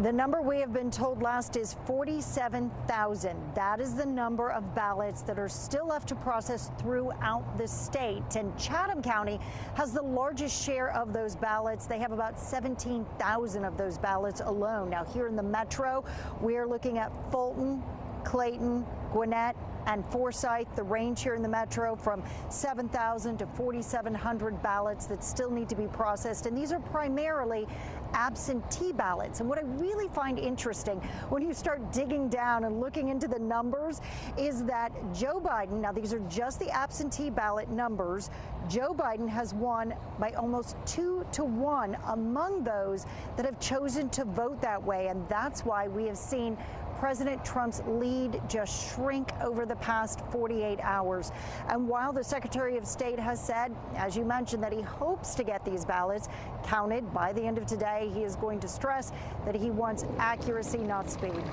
The number we have been told last is 47,000. That is the number of ballots that are still left to process throughout the state. And Chatham County has the largest share of those ballots. They have about 17,000 of those ballots alone. Now, here in the metro, we are looking at Fulton, Clayton, Gwinnett, and Forsyth. The range here in the metro from 7,000 to 4,700 ballots that still need to be processed. And these are primarily absentee ballots. And what I really find interesting when you start digging down and looking into the numbers is that Joe Biden, now these are just the absentee ballot numbers, Joe Biden has won by almost 2-1 among those that have chosen to vote that way. And that's why we have seen President Trump's lead just shrink over the past 48 hours. And while the Secretary of State has said, as you mentioned, that he hopes to get these ballots counted by the end of today, he is going to stress that he wants accuracy, not speed.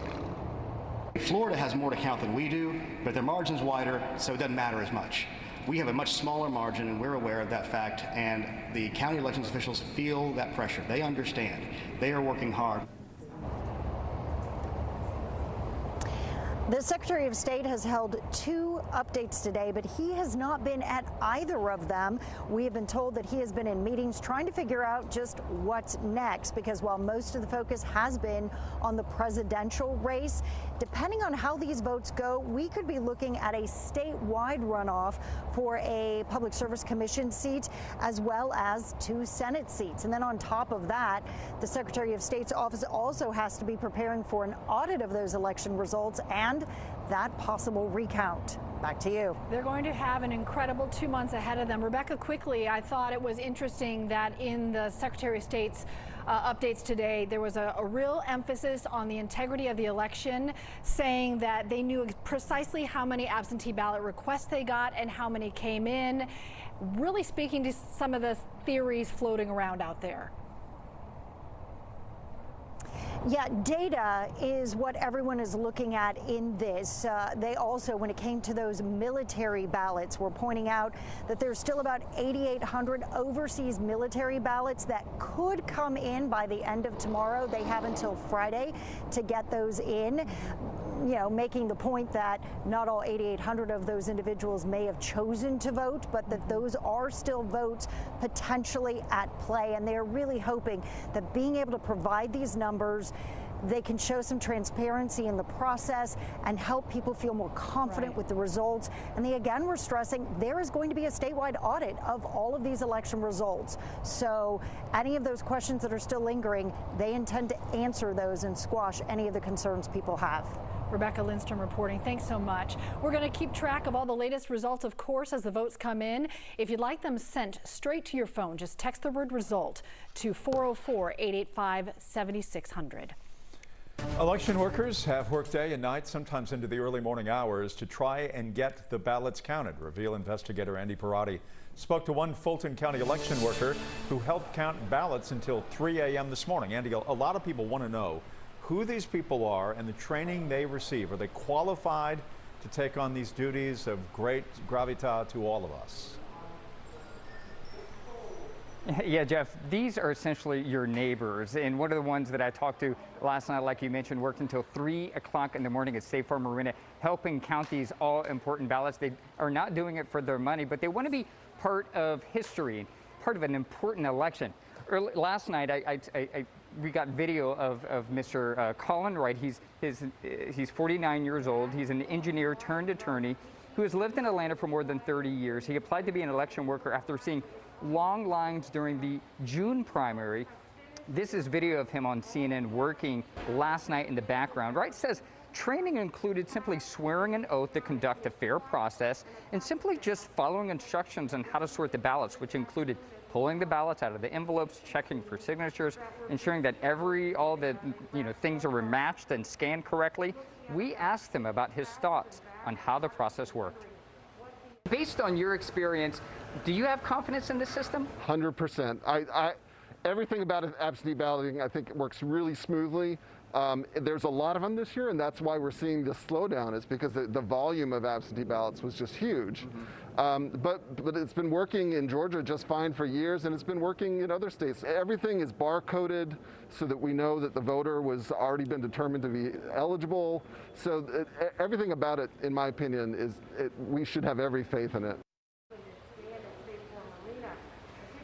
Florida has more to count than we do, but their margin's wider, so it doesn't matter as much. We have a much smaller margin, and we're aware of that fact, and the county elections officials feel that pressure. They understand. They are working hard. The Secretary of State has held 2 updates today, but he has not been at either of them. We have been told that he has been in meetings trying to figure out just what's next, because while most of the focus has been on the presidential race, depending on how these votes go, we could be looking at a statewide runoff for a Public Service Commission seat, as well as 2 Senate seats. And then on top of that, the Secretary of State's office also has to be preparing for an audit of those election results and that possible recount. Back to you. They're going to have an incredible 2 months ahead of them. Rebecca, quickly, I thought it was interesting that in the Secretary of State's updates today, there was a real emphasis on the integrity of the election, saying that they knew precisely how many absentee ballot requests they got and how many came in, really speaking to some of the theories floating around out there. Yeah, data is what everyone is looking at in this. They also, when it came to those military ballots, were pointing out that there's still about 8,800 overseas military ballots that could come in by the end of tomorrow. They have until Friday to get those in. You know, making the point that not all 8,800 of those individuals may have chosen to vote, but that those are still votes potentially at play. And they are really hoping that being able to provide these numbers, they can show some transparency in the process and help people feel more confident with the results. And they again were stressing there is going to be a statewide audit of all of these election results. So any of those questions that are still lingering, they intend to answer those and squash any of the concerns people have. Rebecca Lindstrom reporting. Thanks so much. We're going to keep track of all the latest results, of course, as the votes come in. If you'd like them sent straight to your phone, just text the word result to 404-885-7600. Election workers have worked day and night, sometimes into the early morning hours, to try and get the ballots counted. Reveal investigator Andy Parati spoke to one Fulton County election worker who helped count ballots until 3 a.m. this morning. Andy, a lot of people want to know who these people are and the training they receive. Are they qualified to take on these duties of great gravitas to all of us? Yeah, Jeff, these are essentially your neighbors. And one of the ones that I talked to last night, like you mentioned, worked until 3 o'clock in the morning at State Farm Marina, helping count these all important ballots. They are not doing it for their money, but they want to be part of history, part of an important election. Last night, we got video of Mr. Colin Wright. He's 49 years old. He's an engineer turned attorney who has lived in Atlanta for more than 30 years. He applied to be an election worker after seeing long lines during the June primary. This is video of him on CNN working last night in the background. Wright says Training included simply swearing an oath to conduct a fair process and simply just following instructions on how to sort the ballots, which included pulling the ballots out of the envelopes, checking for signatures, ensuring that all the things are matched and scanned correctly. We asked him about his thoughts on how the process worked. Based on your experience, do you have confidence in the system? 100%. Everything about absentee balloting, I think, works really smoothly. There's a lot of them this year, and that's why we're seeing this slowdown, is because the volume of absentee ballots was just huge. But it's been working in Georgia just fine for years, and it's been working in other states. Everything is barcoded so that we know that the voter was already been determined to be eligible. So everything about it, in my opinion, we should have every faith in it.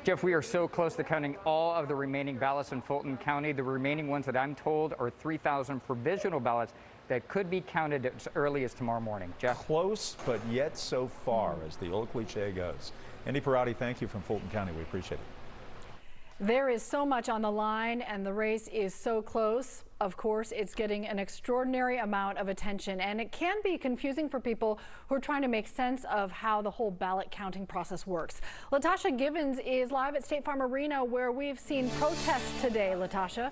Jeff, we are so close to counting all of the remaining ballots in Fulton County. The remaining ones that I'm told are 3,000 provisional ballots that could be counted as early as tomorrow morning. Jeff? Close, but yet so far, as the old cliche goes. Andy Parati, thank you from Fulton County. We appreciate it. There is so much on the line, and the race is so close. Of course, it's getting an extraordinary amount of attention, and it can be confusing for people who are trying to make sense of how the whole ballot counting process works. Latasha Givens is live at State Farm Arena, where we've seen protests today. Latasha.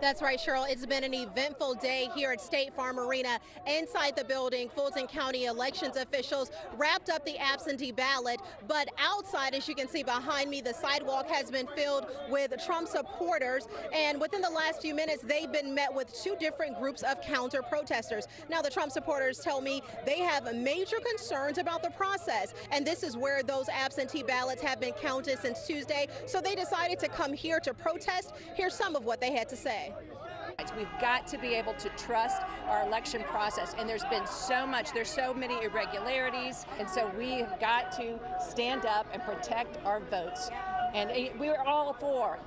That's right, Cheryl. It's been an eventful day here at State Farm Arena. Inside the building, Fulton County elections officials wrapped up the absentee ballot, but outside, as you can see behind me, the sidewalk has been filled with Trump supporters, and within the last few minutes, they've been met with two different groups of counter protesters. Now, the Trump supporters tell me they have major concerns about the process, and this is where those absentee ballots have been counted since Tuesday, so they decided to come here to protest. Here's some of what they had to say. We've got to be able to trust our election process, and there's so many irregularities, and so we've got to stand up and protect our votes. And we're all for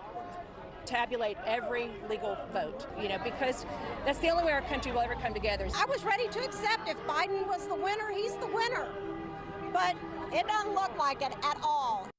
tabulate every legal vote, because that's the only way our country will ever come together. I was ready to accept if Biden was the winner, he's the winner, but it doesn't look like it at all.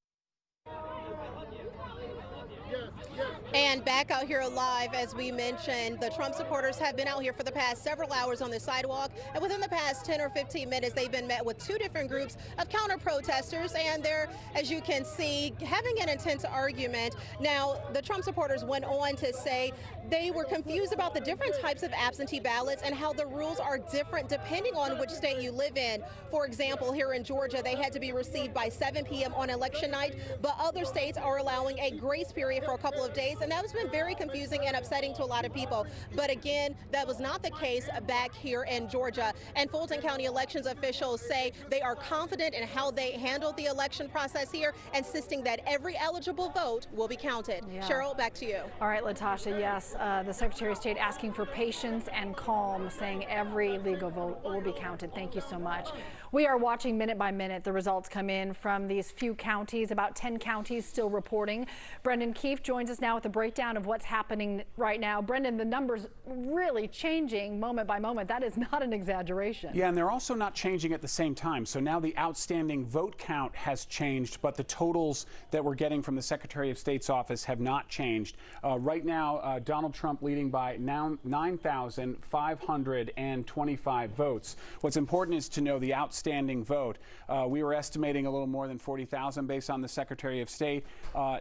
And back out here live, as we mentioned, the Trump supporters have been out here for the past several hours on the sidewalk, and within the past 10 or 15 minutes, they've been met with two different groups of counter-protesters, and they're, as you can see, having an intense argument. Now, the Trump supporters went on to say they were confused about the different types of absentee ballots and how the rules are different depending on which state you live in. For example, here in Georgia, they had to be received by 7 p.m. on election night, but other states are allowing a grace period for a couple of days, and that has been very confusing and upsetting to a lot of people. But again, that was not the case back here in Georgia. And Fulton County elections officials say they are confident in how they handled the election process here, insisting that every eligible vote will be counted. Yeah. Cheryl, back to you. All right, Latasha, yes, the Secretary of State asking for patience and calm, saying every legal vote will be counted. Thank you so much. We are watching minute by minute the results come in from these few counties, about 10 counties still reporting. Brendan Keefe joins us now with a breakdown of what's happening right now. Brendan, the numbers really changing moment by moment. That is not an exaggeration. Yeah, and they're also not changing at the same time. So now the outstanding vote count has changed, but the totals that we're getting from the Secretary of State's office have not changed. Right now, Donald Trump leading by now 9,525 votes. What's important is to know the outstanding vote. We were estimating a little more than 40,000 based on the Secretary of State.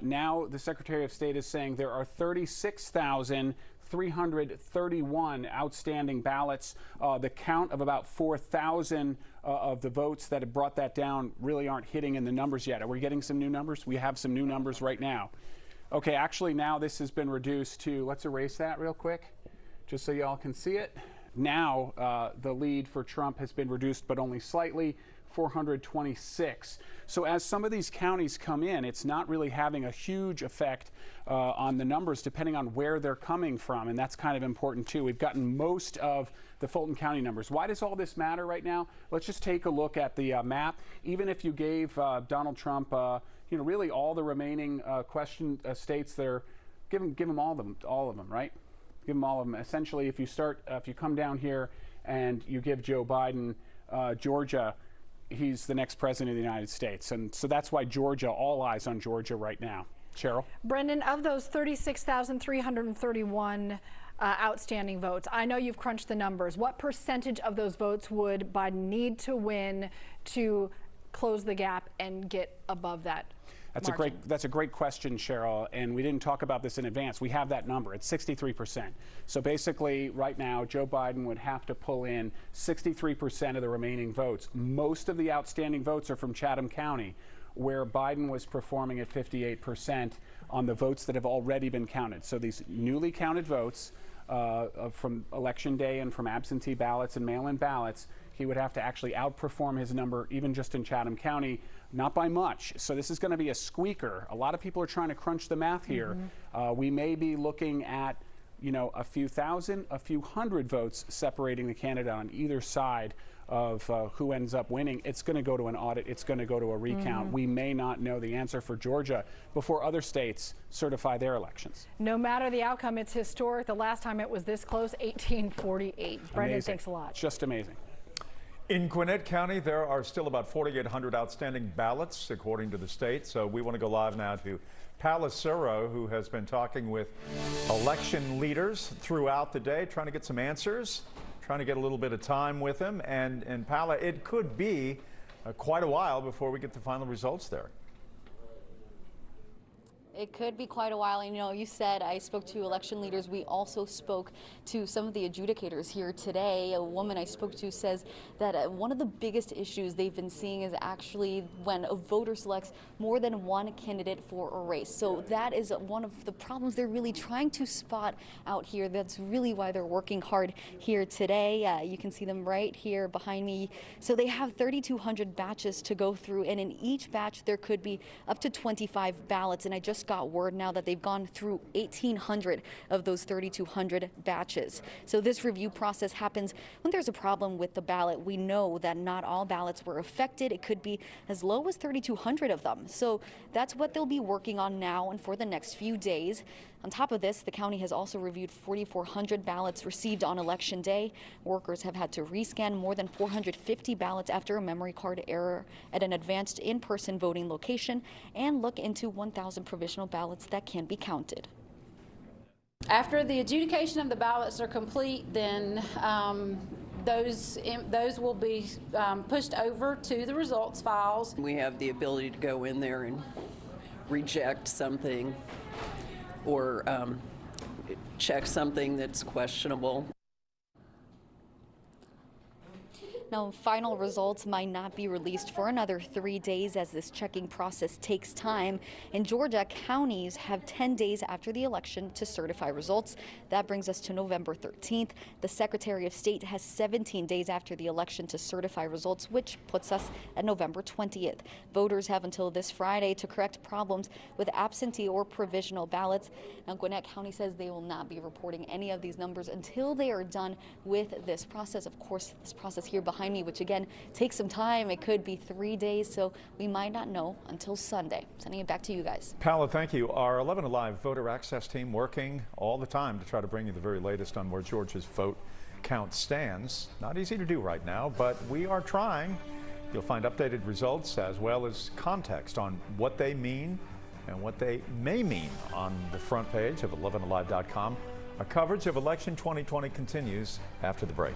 Now the Secretary of State is saying there are 36,331 outstanding ballots. The count of about 4,000 of the votes that have brought that down really aren't hitting in the numbers yet. Are we getting some new numbers? We have some new numbers right now. Okay, actually now this has been reduced to, let's erase that real quick, just so y'all can see it. Now the lead for Trump has been reduced, but only slightly, 426. So as some of these counties come in, it's not really having a huge effect on the numbers depending on where they're coming from, and that's kind of important too. We've gotten most of the Fulton County numbers. Why does all this matter right now? Let's just take a look at the map. Even if you gave Donald Trump, really all the remaining states, there, give them all of them, right? Give them all of them. Essentially, if you come down here and you give Joe Biden Georgia, he's the next president of the United States. And so that's why Georgia, all eyes on Georgia right now. Cheryl? Brendan, of those 36,331 outstanding votes. I know you've crunched the numbers. What percentage of those votes would Biden need to win to close the gap and get above that? That's a great question, Cheryl, and we didn't talk about this in advance. We have that number. It's 63%. So basically, right now, Joe Biden would have to pull in 63% of the remaining votes. Most of the outstanding votes are from Chatham County, where Biden was performing at 58% on the votes that have already been counted. So these newly counted votes from Election Day and from absentee ballots and mail-in ballots, he would have to actually outperform his number, even just in Chatham County, not by much. So this is going to be a squeaker. A lot of people are trying to crunch the math here. We may be looking at, a few thousand, a few hundred votes separating the candidate on either side of who ends up winning. It's going to go to an audit. It's going to go to a recount. We may not know the answer for Georgia before other states certify their elections. No matter the outcome, it's historic. The last time it was this close, 1848. Brendan, thanks a lot. Just amazing. In Gwinnett County, there are still about 4,800 outstanding ballots, according to the state. So we want to go live now to Palacero, who has been talking with election leaders throughout the day, trying to get some answers, trying to get a little bit of time with them. And Pala, it could be quite a while before we get the final results there. It could be quite a while. You said I spoke to election leaders. We also spoke to some of the adjudicators here today. A woman I spoke to says that one of the biggest issues they've been seeing is actually when a voter selects more than one candidate for a race. So that is one of the problems they're really trying to spot out here. That's really why they're working hard here today. You can see them right here behind me. So they have 3,200 batches to go through, and in each batch there could be up to 25 ballots. And I just got word now that they've gone through 1,800 of those 3,200 batches. So this review process happens when there's a problem with the ballot. We know that not all ballots were affected. It could be as low as 3,200 of them. So that's what they'll be working on now and for the next few days. On top of this, the county has also reviewed 4,400 ballots received on Election Day. Workers have had to rescan more than 450 ballots after a memory card error at an advanced in-person voting location and look into 1,000 provisional ballots that can be counted. After the adjudication of the ballots are complete, then those will be pushed over to the results files. We have the ability to go in there and reject something or check something that's questionable. Now, final results might not be released for another 3 days as this checking process takes time. In Georgia, counties have 10 days after the election to certify results. That brings us to November 13th. The Secretary of State has 17 days after the election to certify results, which puts us at November 20th. Voters have until this Friday to correct problems with absentee or provisional ballots. Now, Gwinnett County says they will not be reporting any of these numbers until they are done with this process. Of course, this process here behind me, which again takes some time. It could be 3 days, so we might not know until Sunday. Sending it back to you guys. Paola, thank you. Our 11 Alive voter access team working all the time to try to bring you the very latest on where Georgia's vote count stands. Not easy to do right now, but we are trying. You'll find updated results as well as context on what they mean and what they may mean on the front page of 11alive.com. Our coverage of election 2020 continues after the break.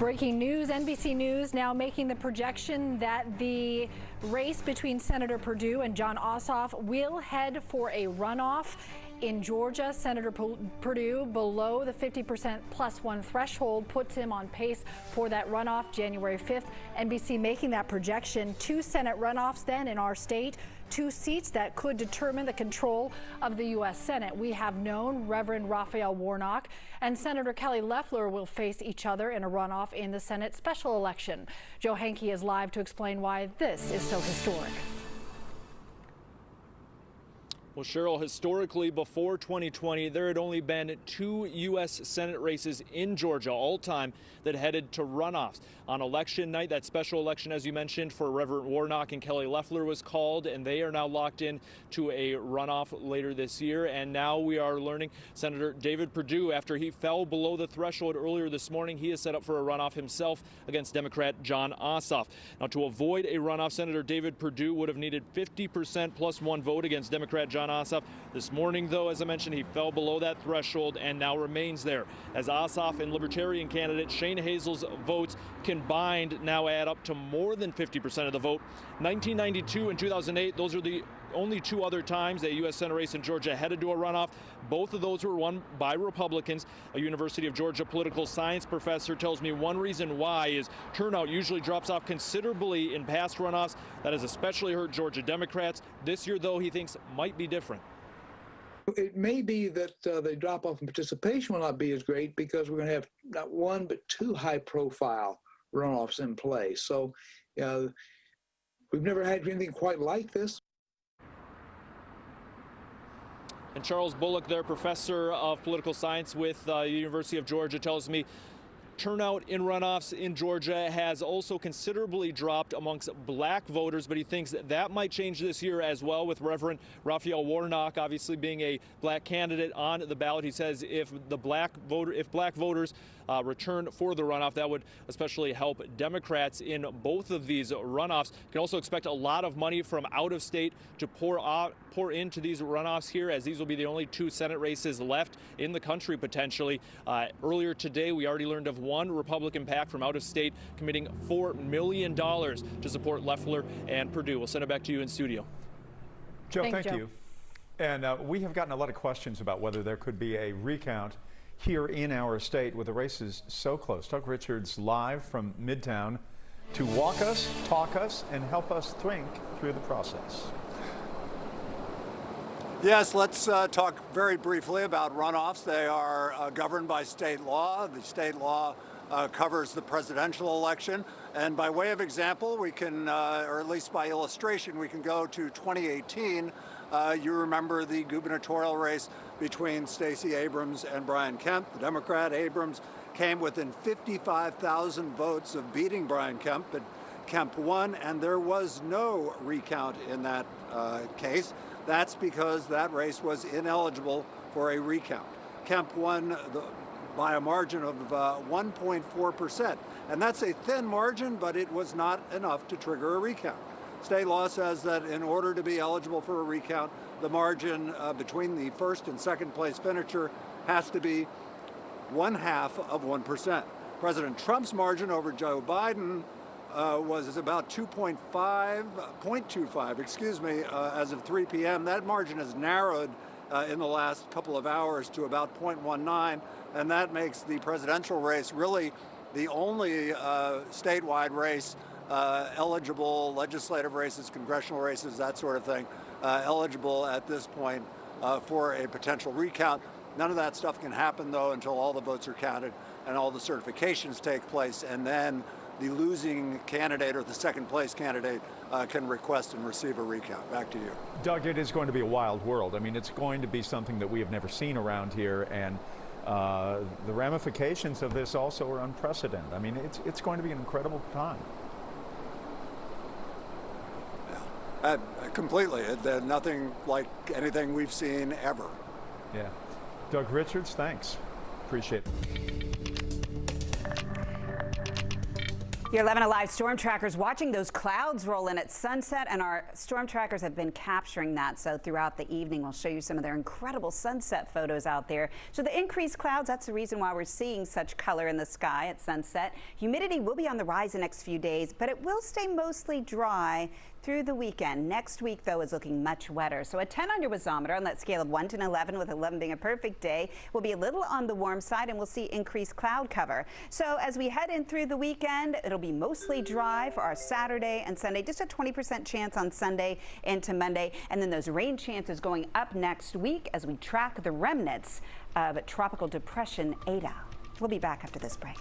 Breaking news, NBC News now making the projection that the race between Senator Perdue and Jon Ossoff will head for a runoff. In Georgia, Senator Perdue, below the 50% +1 threshold, puts him on pace for that runoff January 5th. NBC making that projection. 2 Senate runoffs then in our state, 2 seats that could determine the control of the U.S. Senate. We have known Reverend Raphael Warnock and Senator Kelly Loeffler will face each other in a runoff in the Senate special election. Joe Henke is live to explain why this is so historic. Well, Cheryl, historically before 2020, there had only been 2 U.S. Senate races in Georgia all time that headed to runoffs. On election night, that special election, as you mentioned, for Reverend Warnock and Kelly Loeffler was called, and they are now locked in to a runoff later this year. And now we are learning Senator David Perdue, after he fell below the threshold earlier this morning, he is set up for a runoff himself against Democrat Jon Ossoff. Now, to avoid a runoff, Senator David Perdue would have needed 50% +1 vote against Democrat Jon Ossoff. This morning, though, as I mentioned, he fell below that threshold and now remains there, as Ossoff and Libertarian candidate Shane Hazel's votes combined now add up to more than 50% of the vote. 1992 and 2008, those are the only 2 other times a U.S. Senate race in Georgia headed to a runoff. Both of those were won by Republicans. A University of Georgia political science professor tells me one reason why is turnout usually drops off considerably in past runoffs. That has especially hurt Georgia Democrats. This year, though, he thinks might be different. It may be that the drop-off in participation will not be as great because we're going to have not 1 but 2 high-profile runoffs in play. So we've never had anything quite like this. And Charles Bullock, their professor of political science with the University of Georgia, tells me turnout in runoffs in Georgia has also considerably dropped amongst black voters, but he thinks that might change this year as well, with Reverend Raphael Warnock obviously being a black candidate on the ballot. He says if black voters return for the runoff, that would especially help Democrats in both of these runoffs. You can also expect a lot of money from out of state to pour into these runoffs here, as these will be the only 2 Senate races left in the country potentially. Earlier today, we already learned of 1 Republican PAC from out of state committing $4 million to support Loeffler and Perdue. We'll send it back to you in studio. Joe, thank you. And we have gotten a lot of questions about whether there could be a recount here in our state with the races so close. Doug Richards live from Midtown to walk us, talk us, and help us think through the process. Yes, let's talk very briefly about runoffs. They are governed by state law. The state law covers the presidential election. And by way of example, we can, or at least by illustration, we can go to 2018. You remember the gubernatorial race between Stacey Abrams and Brian Kemp. The Democrat Abrams came within 55,000 votes of beating Brian Kemp, but Kemp won, and there was no recount in that case. That's because that race was ineligible for a recount. Kemp won by a margin of 1.4%, and that's a thin margin, but it was not enough to trigger a recount. State law says that in order to be eligible for a recount, the margin between the first and second place finisher has to be 1/2 of 1%. President Trump's margin over Joe Biden was about 0.25, excuse me, as of 3 p.m. That margin has narrowed in the last couple of hours to about 0.19, and that makes the presidential race really the only statewide race eligible, legislative races, congressional races, that sort of thing, eligible at this point for a potential recount. None of that stuff can happen, though, until all the votes are counted and all the certifications take place, and then the losing candidate or the second place candidate can request and receive a recount. Back to you. Doug, it is going to be a wild world. I mean, it's going to be something that we have never seen around here, and the ramifications of this also are unprecedented. I mean, it's going to be an incredible time. Completely. Nothing like anything we've seen ever. Yeah. Doug Richards, thanks. Appreciate it. Your 11 Alive storm trackers watching those clouds roll in at sunset, and our storm trackers have been capturing that. So throughout the evening, we'll show you some of their incredible sunset photos out there. So the increased clouds, that's the reason why we're seeing such color in the sky at sunset. Humidity will be on the rise the next few days, but it will stay mostly dry through the weekend. Next week, though, is looking much wetter. So a 10 on your wasometer on that scale of 1 to 11, with 11 being a perfect day, will be a little on the warm side, and we'll see increased cloud cover. So as we head in through the weekend, it'll be mostly dry for our Saturday and Sunday. Just a 20% chance on Sunday into Monday. And then those rain chances going up next week as we track the remnants of Tropical Depression Ada. We'll be back after this break.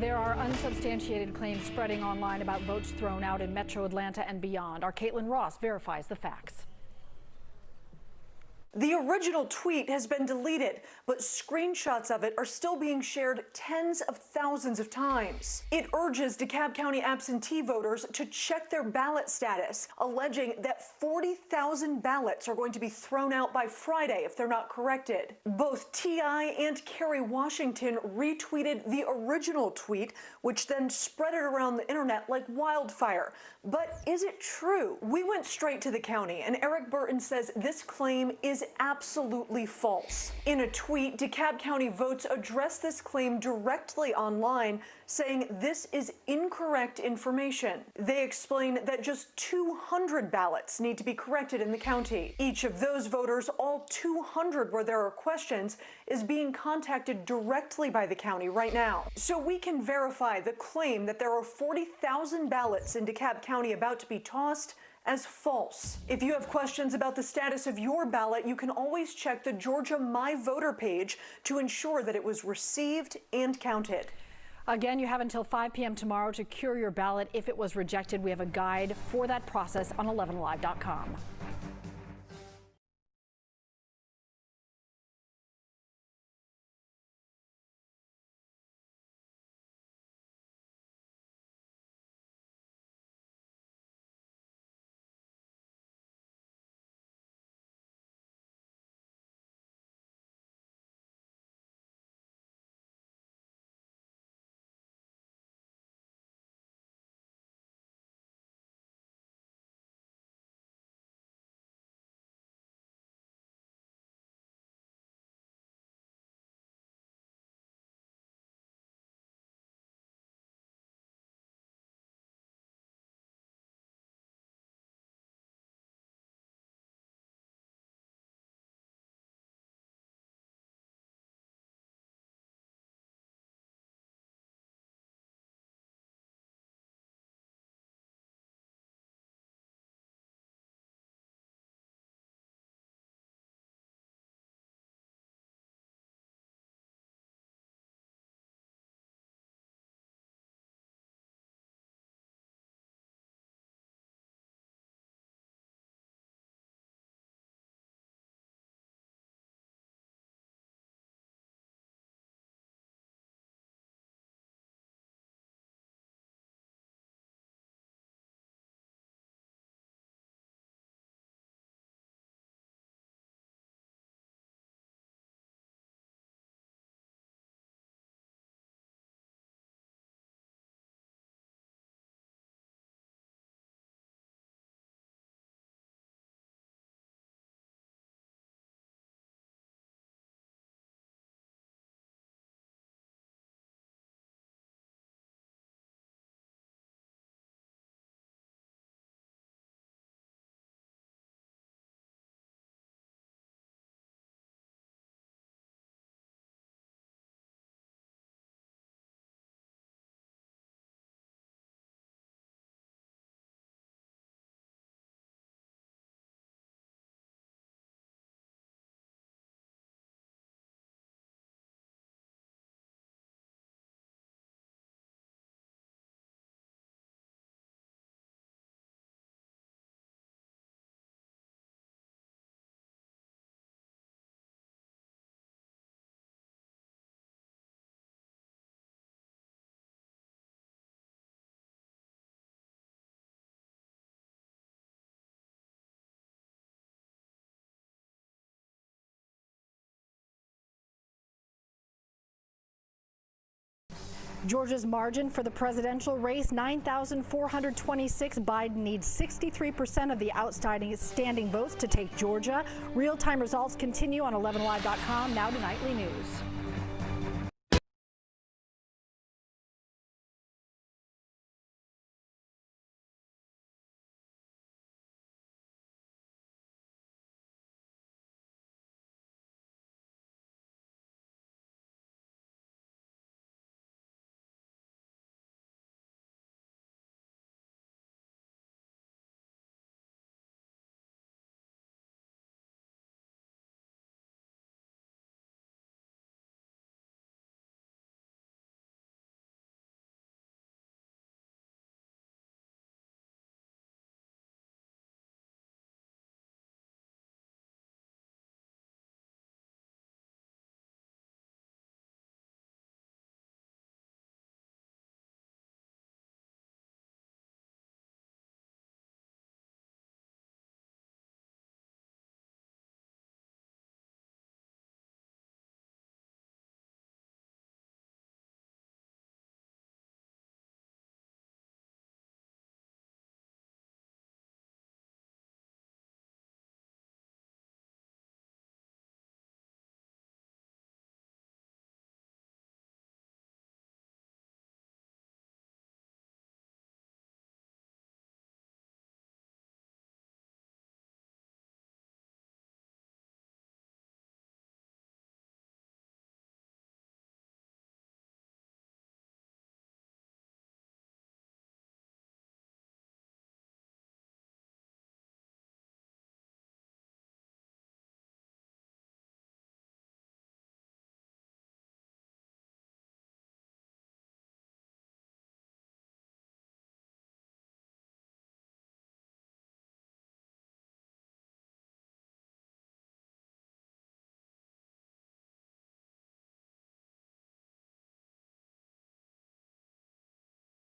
There are unsubstantiated claims spreading online about votes thrown out in Metro Atlanta and beyond. Our Caitlin Ross verifies the facts. The original tweet has been deleted, but screenshots of it are still being shared tens of thousands of times. It urges DeKalb County absentee voters to check their ballot status, alleging that 40,000 ballots are going to be thrown out by Friday if they're not corrected. Both T.I. and Kerry Washington retweeted the original tweet, which then spread it around the internet like wildfire. But is it true? We went straight to the county, and Eric Burton says this claim is absolutely false. In a tweet, DeKalb County Votes addressed this claim directly online, saying this is incorrect information. They explain that just 200 ballots need to be corrected in the county. Each of those voters, all 200 where there are questions, is being contacted directly by the county right now. So we can verify the claim that there are 40,000 ballots in DeKalb County about to be tossed as false. If you have questions about the status of your ballot, you can always check the Georgia My Voter page to ensure that it was received and counted. Again, you have until 5 p.m. tomorrow to cure your ballot if it was rejected. We have a guide for that process on 11alive.com. Georgia's margin for the presidential race, 9,426. Biden needs 63% of the outstanding votes to take Georgia. Real-time results continue on 11live.com, now to Nightly News.